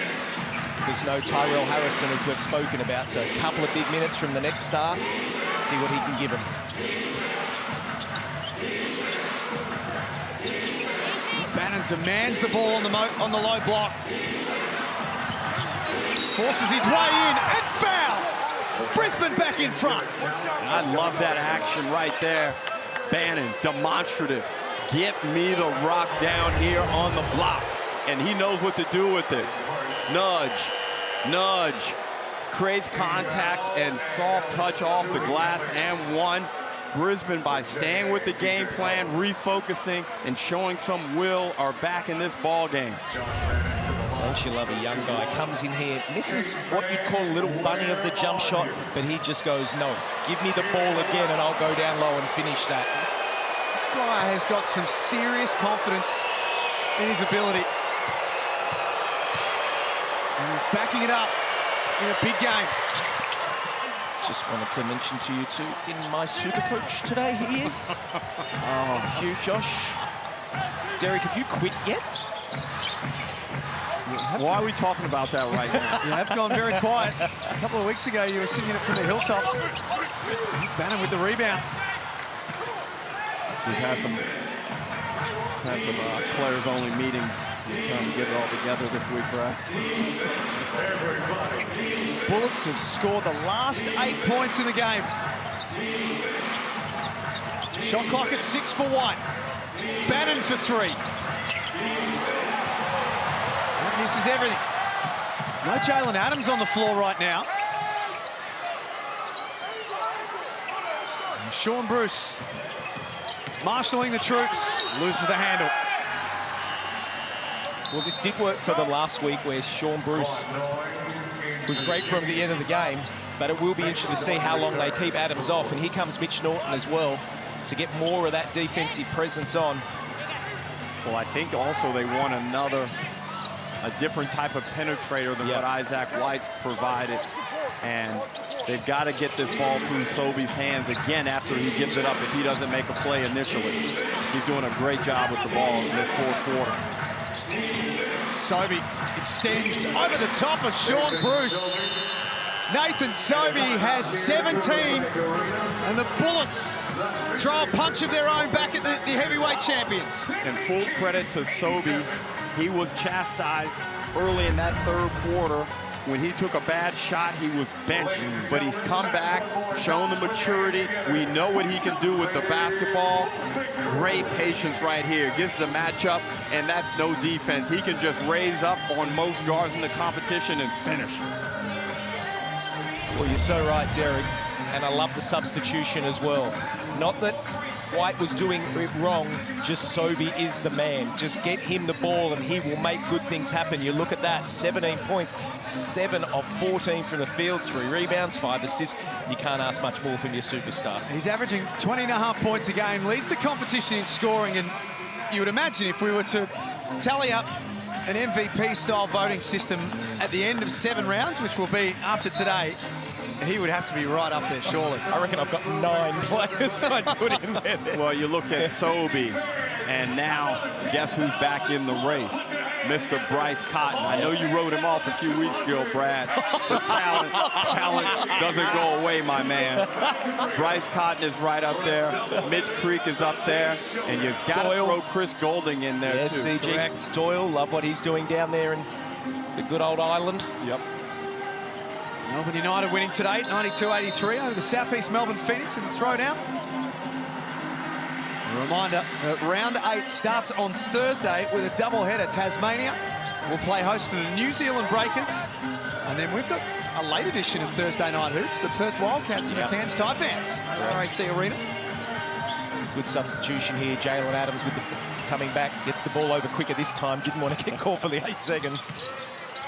There's no Tyrell Harrison, as we've spoken about, so a couple of big minutes from the next star. See what he can give him. Bannon demands the ball on the low block. Forces his way in and foul. Brisbane back in front. And I love that action right there. Bannon, demonstrative. Get me the rock down here on the block. And he knows what to do with it. Nudge, nudge, creates contact and soft touch off the glass and won. Brisbane, by staying with the game plan, refocusing, and showing some will, are back in this ball game. Don't you love a young guy? Comes in here, misses what you'd call a little bunny of the jump shot, but he just goes, no, give me the ball again and I'll go down low and finish that. This guy has got some serious confidence in his ability. And he's backing it up in a big game. Just wanted to mention to you too, in my super coach today, he is. Oh, Hugh, Josh. Derek, have you quit yet? Why are we talking about that right now? You have gone very quiet. A couple of weeks ago, you were singing it from the hilltops. He's Bannon with the rebound. We've had some players-only meetings. We're trying to get it all together this week, Brad. Bullets have scored the last 8 points in the game. Shot clock at 6 for 1. Bannon for 3. That misses everything. No Jalen Adams on the floor right now. And Sean Bruce marshalling the troops, loses the handle. Well, this did work for the last week where Sean Bruce was great from the end of the game, but it will be interesting to see how long they keep Adams off. And here comes Mitch Norton as well to get more of that defensive presence on. Well, I think also they want a different type of penetrator than what Isaac White provided. And they've got to get this ball through Sobey's hands again after he gives it up if he doesn't make a play initially. He's doing a great job with the ball in this fourth quarter. Sobey extends over the top of Sean Bruce. Nathan Sobey has 17, and the Bullets throw a punch of their own back at the heavyweight champions. And full credit to Sobey. He was chastised early in that third quarter. When he took a bad shot, he was benched, but he's come back, shown the maturity. We know what he can do with the basketball. Great patience right here. Gets the matchup, and that's no defense. He can just raise up on most guards in the competition and finish. Well, you're so right, Derek. And I love the substitution as well. Not that White was doing it wrong, just Sobey is the man. Just get him the ball and he will make good things happen. You look at that, 17 points, 7 of 14 from the field, 3 rebounds, 5 assists. You can't ask much more from your superstar. He's averaging 20.5 points a game, leads the competition in scoring, and you would imagine if we were to tally up an MVP-style voting system at the end of 7 rounds, which will be after today, he would have to be right up there, surely. I reckon I've got 9 players I'd put in there. Well, you look at Sobey, and now guess who's back in the race? Mr. Bryce Cotton. I know you wrote him off a few weeks ago, Brad, but talent doesn't go away, my man. Bryce Cotton is right up there. Mitch Creek is up there, and you've got to throw Chris Golding in there, yes, too. CG. Correct. Doyle, love what he's doing down there in the good old island. Yep. Melbourne United winning today, 92-83 over the Southeast Melbourne Phoenix in the throwdown. A reminder that round 8 starts on Thursday with a doubleheader. Tasmania will play host to the New Zealand Breakers. And then we've got a late edition of Thursday Night Hoops, the Perth Wildcats and the Cairns Taipans at RAC Arena. Good substitution here. Jalen Adams with the coming back, gets the ball over quicker this time. Didn't want to get caught for the 8 seconds.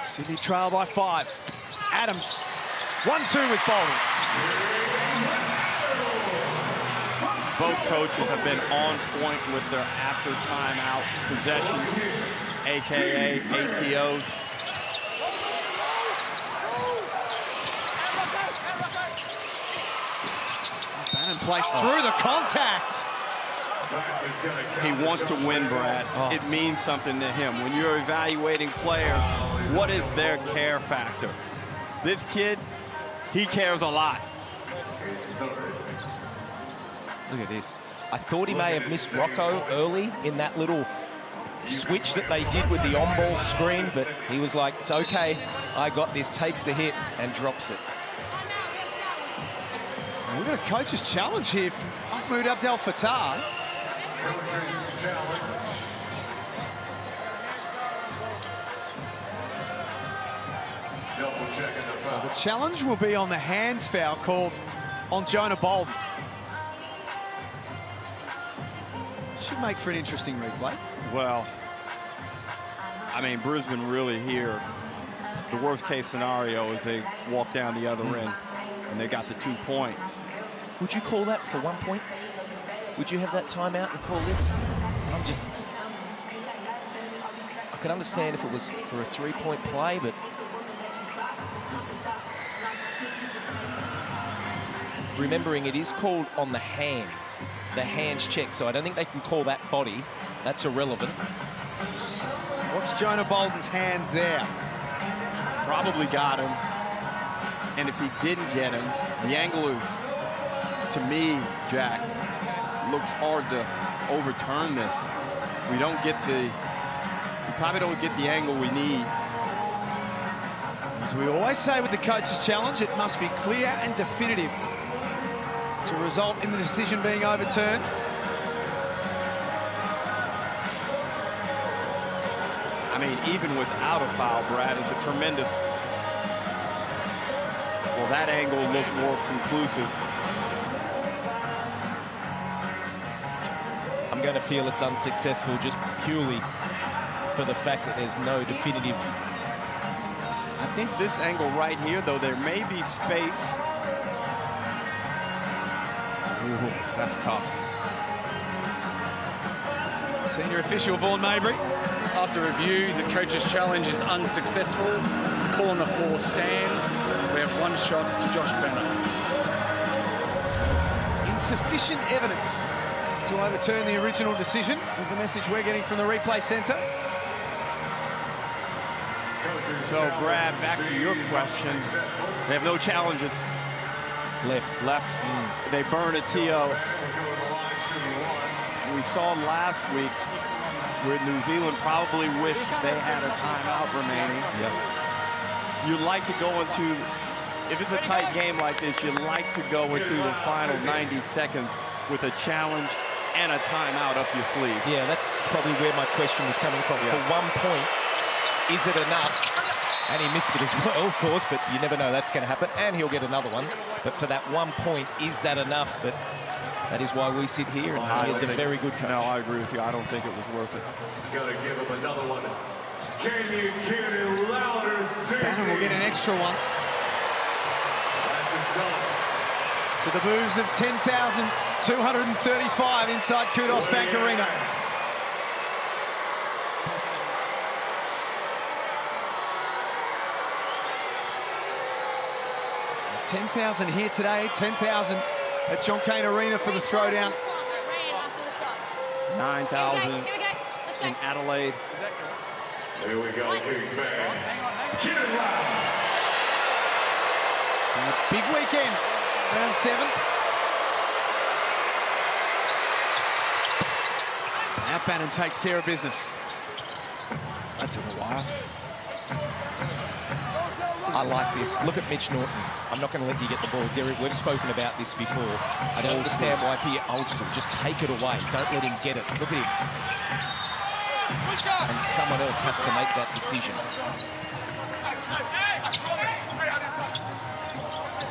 Sydney trail by 5. Adams, 1-2 with Bolden. Both coaches have been on point with their after timeout possessions, AKA ATOs. Bannon plays through the contact. He wants to win, Brad. It means something to him. When you're evaluating players, what is their care factor? This kid, he cares a lot. Look at this. I thought he may have missed Rocco early in that little switch that they did with the on-ball screen, but he was like, it's okay, I got this, takes the hit and drops it. We've got a coach's challenge here from Mahmoud Abdel Fattah. So the challenge will be on the hands foul called on Jonah Bolden. Should make for an interesting replay. Well, I mean, Brisbane really here, the worst case scenario is they walk down the other end and they got the 2 points. Would you call that for 1 point? Would you have that timeout and call this? I could understand if it was for a 3-point play, but remembering it is called on the hands check, so I don't think they can call that body. That's irrelevant. Watch Jonah Bolden's hand there. Probably got him. And if he didn't get him, the angle is, to me, Jack, looks hard to overturn this. We probably don't get the angle we need. As we always say with the coach's challenge, it must be clear and definitive to result in the decision being overturned. I mean, even without a foul, Brad, is a tremendous... Well, that angle looked more conclusive. I'm going to feel it's unsuccessful just purely for the fact that there's no definitive... I think this angle right here, though, there may be space. Ooh, that's tough. Senior official Vaughan Mabry. After review, the coach's challenge is unsuccessful. The call on the floor stands. We have 1 shot to Josh Bennett. Insufficient evidence to overturn the original decision is the message we're getting from the replay centre. So, Brad, back to your question. They have no challenges. Left. They burn a TO. We saw last week where New Zealand probably wished they had a timeout remaining. Yep. You like to go into, if it's a tight game like this, you like to go into the final 90 seconds with a challenge and a timeout up your sleeve. Yeah, that's probably where my question was coming from. Yeah. For 1 point, is it enough? And he missed it as well, of course, but you never know that's going to happen. And he'll get another one. But for that 1 point, is that enough? But that is why we sit here, and he is a very good coach. No, I agree with you. I don't think it was worth it. Gotta give him another one. Can you get it louder? Bannon will get an extra one. That's a stop. To the boos of 10,235 inside Kudos Bank Arena. 10,000 here today, 10,000 at John Cain Arena for the throwdown. 9,000 in Adelaide. Here we go, Kings fans. Get it loud. A big weekend, round 7. Now Bannon takes care of business. That took a while. I like this. Look at Mitch Norton. I'm not going to let you get the ball. Derek, we've spoken about this before. I don't understand why here, old school. Just take it away. Don't let him get it. Look at him. And someone else has to make that decision.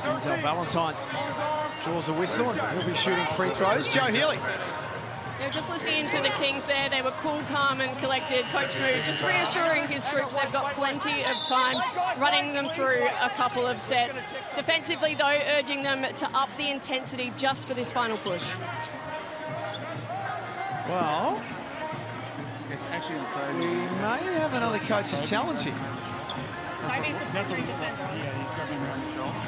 Denzel Valentine draws a whistle and he'll be shooting free throws. Joe Healy. They were just listening to the Kings there. They were cool, calm and collected. Coach Mood just reassuring his troops they've got plenty of time, running them through a couple of sets. Defensively, though, urging them to up the intensity just for this final push. Well, It's actually insane. we may have another coach's challenge here. Sobe's the primary defender. Yeah, he's grabbing me on the shoulder.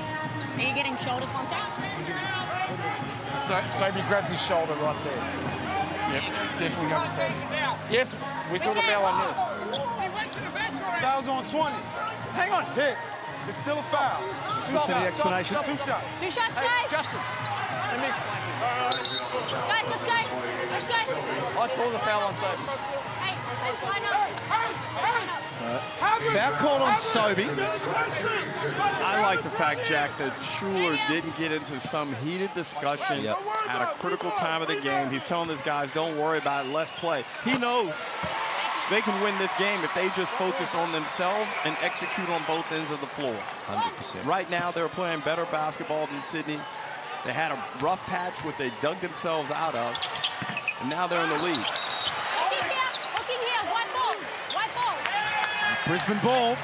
Are you getting shoulder contact? Sobe grabs his shoulder right there. Yep, it's definitely going to Sobe. Yes, we saw the foul on there. Foul's on 20. Hang on. Here. It's still a foul. Listen to the explanation. Two shots, Hey, guys. Justin. Let me explain this. Guys, let's go. Let's go. I saw the foul on Sobe. Hey, let's line up. Foul called on Sobey. I like the fact, Jack, that Schuler didn't get into some heated discussion at a critical time of the game. He's telling his guys, don't worry about it, let's play. He knows they can win this game if they just focus on themselves and execute on both ends of the floor. 100%. Right now, they're playing better basketball than Sydney. They had a rough patch what they dug themselves out of, and now they're in the lead. Hooking here, white ball. White ball. Brisbane ball.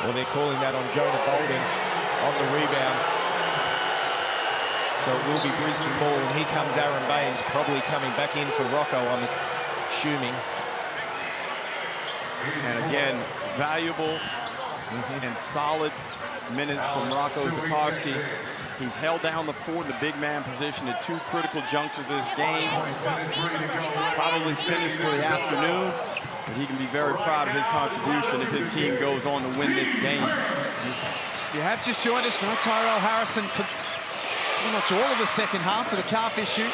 Well, they're calling that on Jonah Bolden on the rebound. So it will be Brisbane ball, and here comes Aaron Baines, probably coming back in for Rocco, I'm assuming. And again, valuable and solid minutes from Rocco Zakarski. He's held down the fort in the big man position at 2 critical junctures of this game. Probably finished for the afternoon, but he can be very proud of his contribution if his team goes on to win this game. You have just joined us, no Tyrell Harrison for pretty much all of the second half for the calf issue.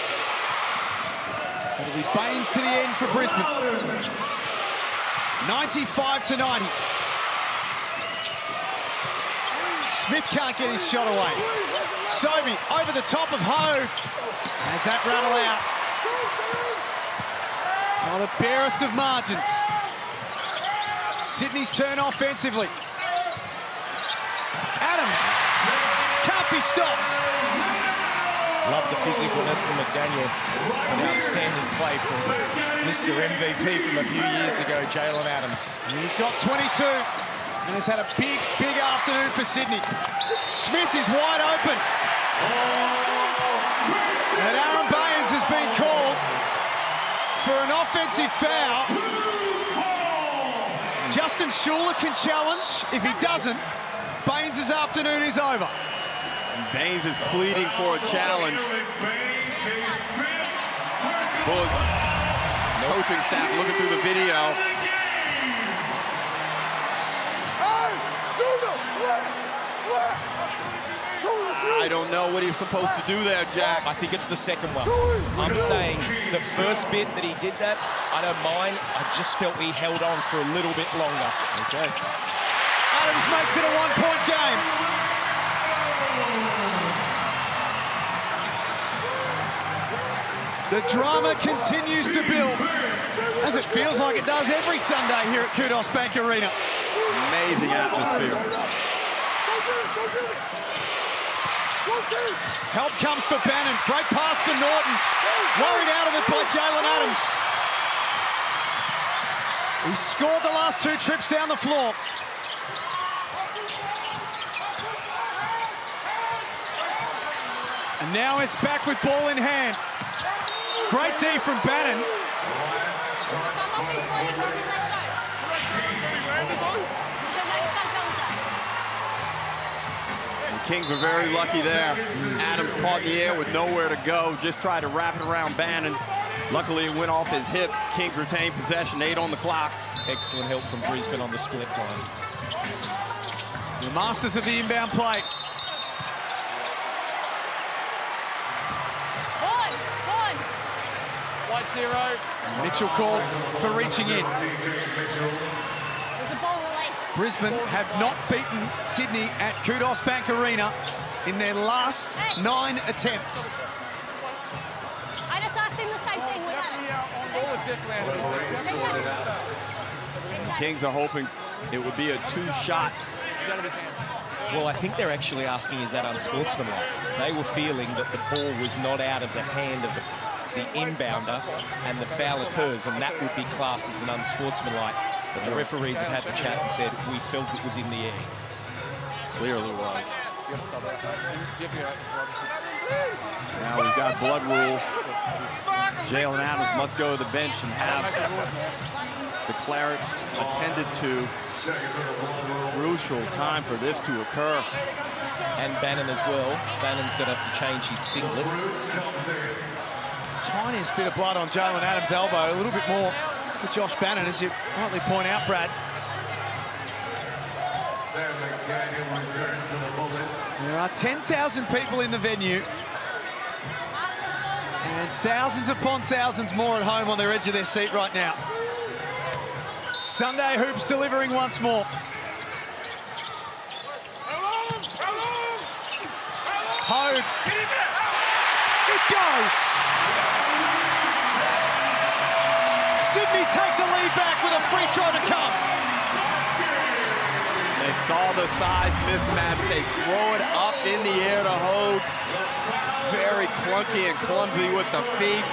So it'll be Baines to the end for Brisbane. 95-90. Smith can't get his shot away. Sobey over the top of Hogue. Has that rattle out. Oh, the barest of margins. Sydney's turn offensively. Adams can't be stopped. Love the physicalness from McDaniel. An outstanding play from Mr. MVP from a few years ago, Jalen Adams. He's got 22 and has had a big, big afternoon for Sydney. Smith is wide open. And Aaron Baines has been called for an offensive foul. Justin Schuler can challenge. If he doesn't, Baines' afternoon is over. And Baines is pleading for a challenge. Bullets, coaching staff looking through the video. I don't know what he's supposed to do there, Jack. I think it's the second one. I'm saying the first bit that he did that, I don't mind. I just felt he held on for a little bit longer. Okay. Adams makes it a 1-point game. The drama continues to build, as it feels like it does every Sunday here at Kudos Bank Arena. Amazing atmosphere. Help comes for Bannon. Great pass for Norton. Worried out of it by Jalen Adams. He scored the last 2 trips down the floor. And now it's back with ball in hand. Great D from Bannon. The Kings are very lucky there. Adams caught in the air with nowhere to go. Just tried to wrap it around Bannon. Luckily, it went off his hip. Kings retained possession, 8 on the clock. Excellent help from Brisbane on the split line. The masters of the inbound play. White 0. Mitchell called for reaching in. There's a ball release. Brisbane have not beaten Sydney at Kudos Bank Arena in their last 9 attempts. I just asked him the same thing. We had it. The Kings are hoping it would be a 2-shot. Well, I think they're actually asking, is that unsportsmanlike? They were feeling that the ball was not out of the hand of the inbounder and the foul occurs, and that would be classed as an unsportsmanlike. But the referees have had the chat and said, we felt it was in the air. Clearly was. Now we've got blood rule. Jalen Adams must go to the bench and have the claret attended to. Crucial time for this to occur. And Bannon as well. Bannon's going to have to change his singlet. Tiniest bit of blood on Jalen Adams' elbow. A little bit more for Josh Bannon, as you rightly point out, Brad. There are 10,000 people in the venue. And thousands upon thousands more at home on the edge of their seat right now. Sunday Hoops delivering once more. Hogue. It goes. Sydney take the lead back with a free throw to come. They saw the size mismatch. They throw it up in the air to Hogue. Very clunky and clumsy with the feet.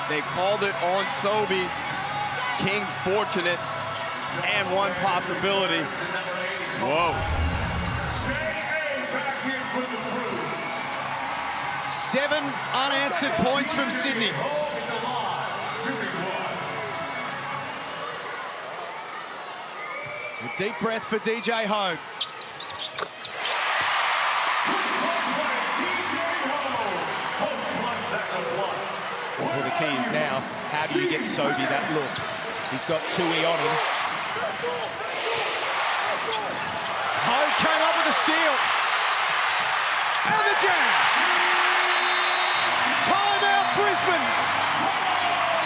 They called it on Sobey. Kings fortunate, and one possibility. Whoa. 7 unanswered points from Sydney. A deep breath for DJ Hogue. Well, the key is now, how do you get Sobey that look? He's got Tui on him. Hogue came up with a steal. And the jam. Timeout Brisbane.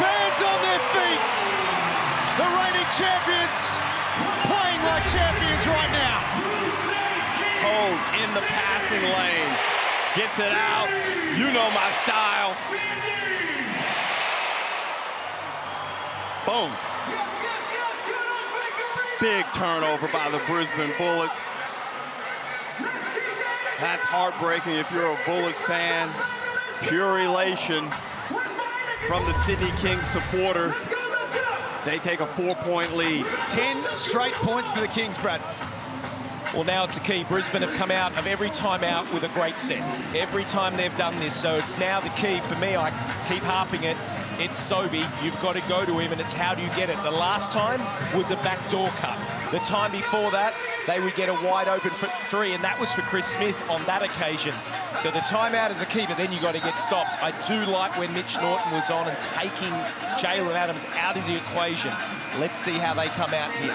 Fans on their feet. The reigning champions playing like champions right now. Hogue in the passing lane. Gets it out. You know my style. Boom. Big turnover by the Brisbane Bullets. That's heartbreaking if you're a Bullets fan. Pure elation from the Sydney Kings supporters. They take a 4-point lead. 10 straight points for the Kings, Brad. Well, now it's the key. Brisbane have come out of every timeout with a great set. Every time they've done this, so it's now the key. For me, I keep harping it. It's Sobey. You've got to go to him, and it's how do you get it. The last time was a backdoor cut. The time before that, they would get a wide open for 3, and that was for Chris Smith on that occasion. So the timeout is a key, but then you got to get stops. I do like when Mitch Norton was on and taking Jalen Adams out of the equation. Let's see how they come out here.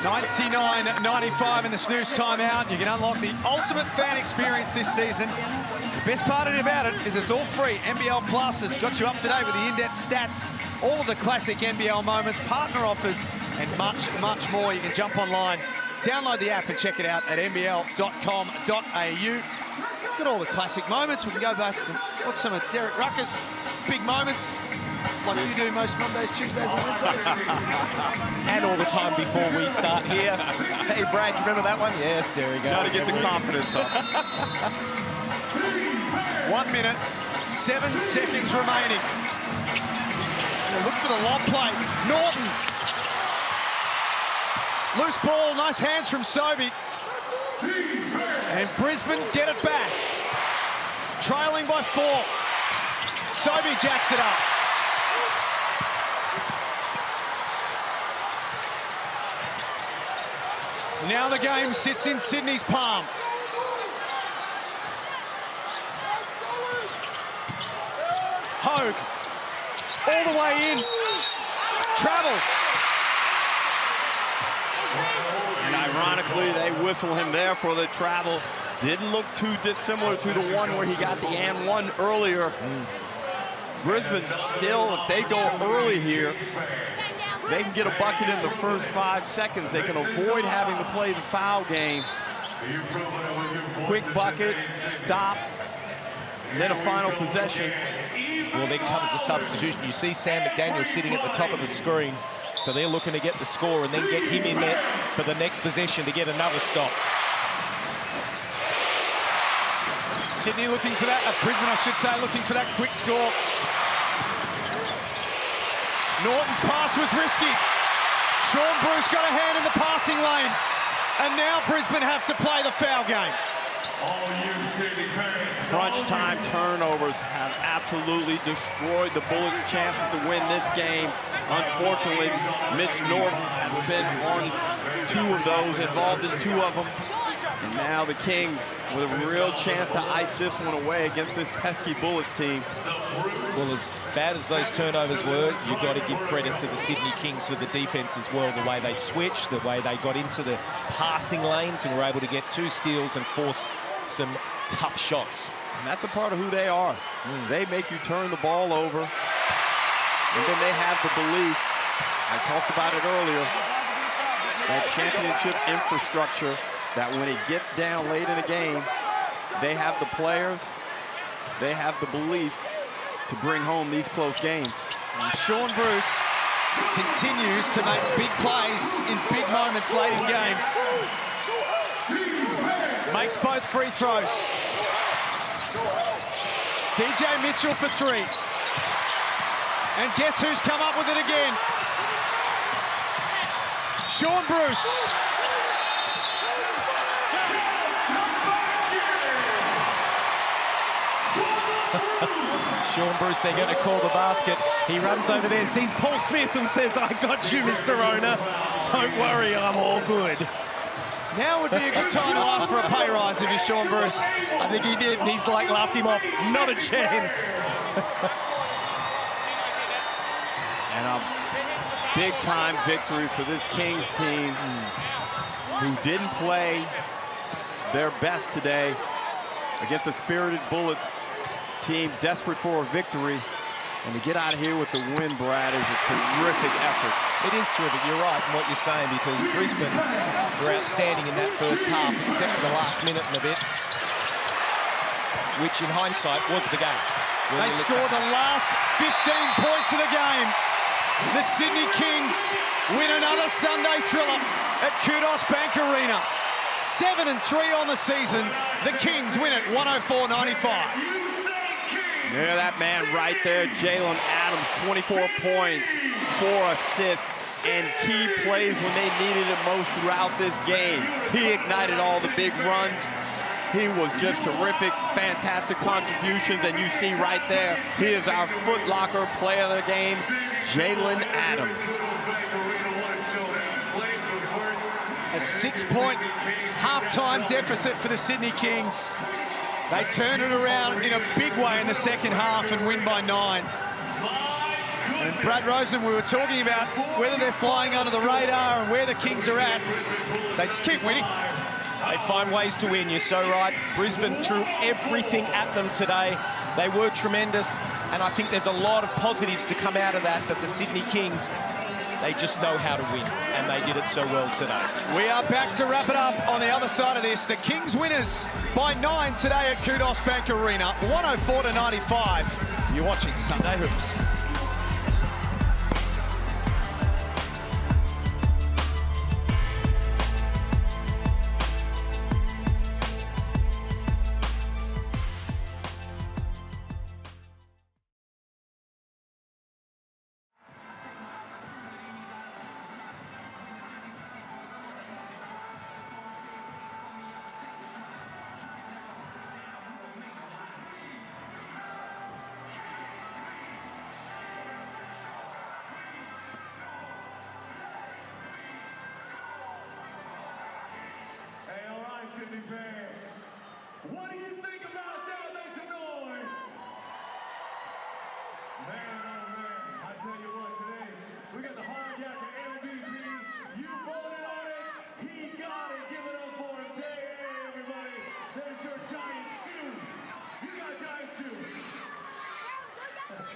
99.95 in the snooze timeout. You can unlock the ultimate fan experience this season. The best part about it is it's all free. NBL Plus has got you up to date with the in-depth stats, all of the classic NBL moments, partner offers, and much, much more. You can jump online, download the app and check it out at NBL.com.au. It's got all the classic moments. We can go back and watch some of Derek Rucker's big moments, like you do most Mondays, Tuesdays and Wednesdays. And all the time before we start here. Hey, Brad, you remember that one? Yes, there we go. Got to get the confidence up. 1 minute, 7 seconds remaining. And look for the lob play. Norton. Loose ball, nice hands from Sobey. And Brisbane get it back. Trailing by 4. Sobey jacks it up. Now the game sits in Sydney's palm. Hogue, all the way in, travels. And ironically, they whistle him there for the travel. Didn't look too dissimilar to the one where he got the and one earlier. Brisbane still, if they go early here, they can get a bucket in the first 5 seconds. They can avoid having to play the foul game. Quick bucket, stop, and then a final possession. Well, then comes the substitution. You see Sam McDaniel sitting at the top of the screen. So they're looking to get the score and then get him in there for the next possession to get another stop. Sydney looking for that, Brisbane I should say, looking for that quick score. Norton's pass was risky. Sean Bruce got a hand in the passing lane. And now Brisbane have to play the foul game. Crunch time turnovers have absolutely destroyed the Bullets' chances to win this game. Unfortunately, Mitch Norton has been on 2 of those, involved in 2 of them. And now the Kings with a real chance to ice this one away against this pesky Bullets team. Well, as bad as those turnovers were, you've got to give credit to the Sydney Kings for the defense as well. The way they switched, the way they got into the passing lanes and were able to get 2 steals and force some tough shots. And that's a part of who they are. They make you turn the ball over. And then they have the belief, I talked about it earlier, that championship infrastructure, that when it gets down late in a game, they have the players, they have the belief to bring home these close games. And Sean Bruce continues to make big plays in big moments late in games. Makes both free throws. DJ Mitchell for three. And guess who's come up with it again? Sean Bruce. Sean Bruce, they're going to call the basket. He runs over there, sees Paul Smith and says, I got you, Mr. Owner. Don't worry, I'm all good. Now would be a good time to ask for a pay rise if you're Sean Bruce. I think he did, and he's like laughed him off. Not a chance. And a big-time victory for this Kings team who didn't play their best today against a spirited Bullets team desperate for a victory. And to get out of here with the win, Brad, is a terrific effort. It is terrific. You're right in what you're saying, because Brisbane were outstanding in that first half, except for the last minute and a bit, which in hindsight was the game. They scored the last 15 points of the game. The Sydney Kings win another Sunday thriller at Kudos Bank Arena. 7-3 on the season. The Kings win it 104-95. Yeah, that man right there, Jalen Adams, 24 points, 4 assists, and key plays when they needed it most throughout this game. He ignited all the big runs. He was just terrific, fantastic contributions, and you see right there, he is our Foot Locker player of the game, Jalen Adams. A 6-point halftime deficit for the Sydney Kings. They turn it around in a big way in the second half and win by 9. And Brad Rosen, we were talking about whether they're flying under the radar and where the Kings are at. They just keep winning. They find ways to win, you're so right. Brisbane threw everything at them today. They were tremendous, and I think there's a lot of positives to come out of that, but the Sydney Kings, they just know how to win, and they did it so well today. We are back to wrap it up on the other side of this. The Kings winners by 9 today at Kudos Bank Arena, 104-95. You're watching Sunday Hoops. Sydney fans, what do you think about that? Make some noise. Man, oh man, I tell you what, today we got the hard yakker MVP. You voted on it. He got it. Give it up for him. J.A. everybody. There's your giant shoe. You got a giant shoe. Is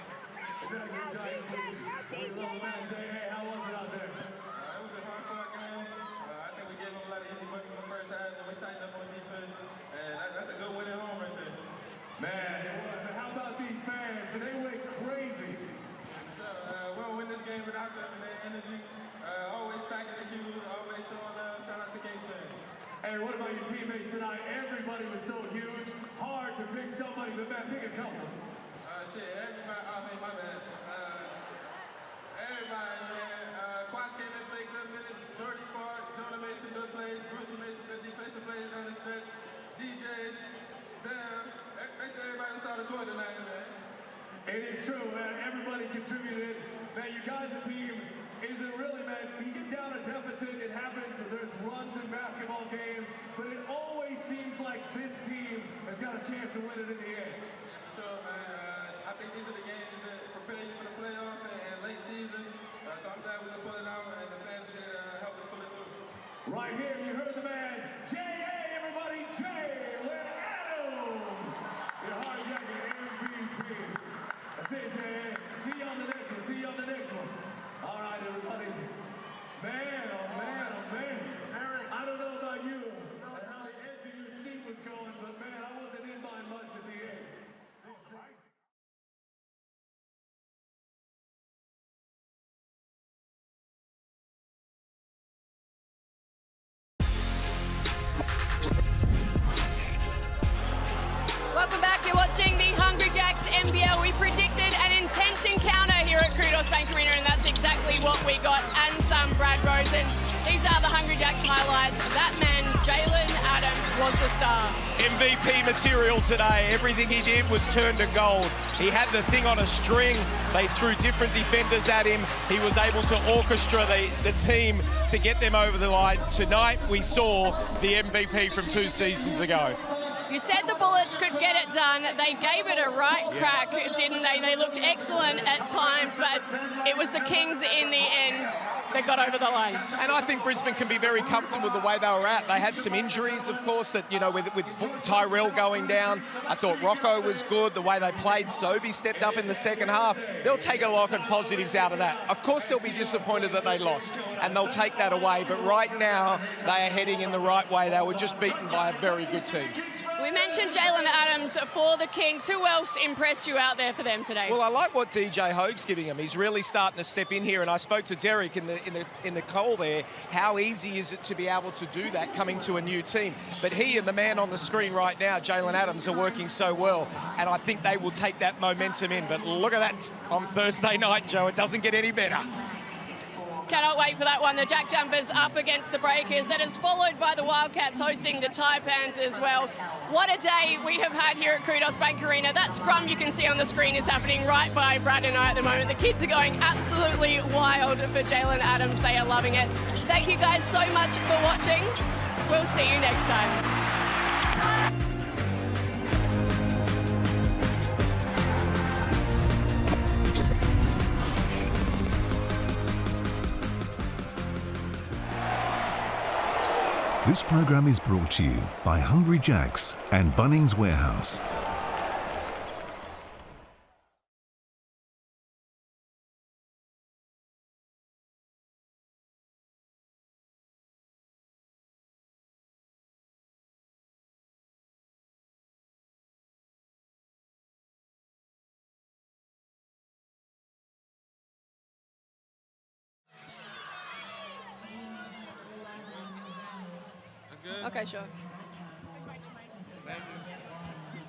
that a good giant shoe? Man, J.A., how was it out there? It was a hard fought game. I think we gave them a lot of easy buckets in the first half, and we tightened up on defense. And that's a good win at home right there. Man, it was. And how about these fans? They went crazy. Sure. We'll win this game without them and their energy. Always packing the queue, always showing up. Shout out to Kings fans. Hey, what about your teammates tonight? Everybody was so huge. Hard to pick somebody, but man, pick a couple. Everybody, my bad. Everybody, man. Quash came in, played good minutes. Jordy fought. Jonah made some good plays. Bruce made some good defensive plays down the stretch. DJ, Sam. Basically, everybody was out of court tonight, man. It is true, man. Everybody contributed. Man, you guys, the team, is it really, man? When you get down a deficit, it happens. There's runs in basketball games, but it always seems like this team has got a chance to win it in the end. Sure, man. I think these are the games that prepare you for the playoffs and late season. So I'm glad we can pull it out, and the fans can help us pull it through. Right here, you heard the man, J.A. everybody, Jalen Adams, your hard yakking MVP. That's it, J.A. See you on the next one. See you on the next one. All right, everybody. Man, oh man, oh man. I don't know about you and how the edge of your seat was going, but man, I wasn't in by much at the end. exactly what we got and some, Brad Rosen. These are the Hungry Jacks highlights. That man, Jalen Adams, was the star. MVP material today. Everything he did was turned to gold. He had the thing on a string. They threw different defenders at him. He was able to orchestra the team to get them over the line. Tonight, we saw the MVP from 2 seasons ago. You said the Bullets could get it done. They gave it a right crack, didn't they? They looked excellent at times, but it was the Kings in the end that got over the line. And I think Brisbane can be very comfortable with the way they were at. They had some injuries, of course, that, you know, with Tyrell going down. I thought Rocco was good, the way they played. Sobey stepped up in the second half. They'll take a lot of positives out of that. Of course, they'll be disappointed that they lost, and they'll take that away. But right now, they are heading in the right way. They were just beaten by a very good team. We mentioned Jalen Adams for the Kings. Who else impressed you out there for them today? Well, I like what DJ Hoag's giving him. He's really starting to step in here, and I spoke to Derek in the call there. How easy is it to be able to do that coming to a new team? But he and the man on the screen right now, Jalen Adams, are working so well, and I think they will take that momentum in. But look at that on Thursday night, Joe. It doesn't get any better. Cannot wait for that one. The Jack Jumpers up against the Breakers. That is followed by the Wildcats hosting the Taipans as well. What a day we have had here at Kudos Bank Arena. That scrum you can see on the screen is happening right by Brad and I at the moment. The kids are going absolutely wild for Jalen Adams. They are loving it. Thank you guys so much for watching. We'll see you next time. This program is brought to you by Hungry Jacks and Bunnings Warehouse. Okay, sure.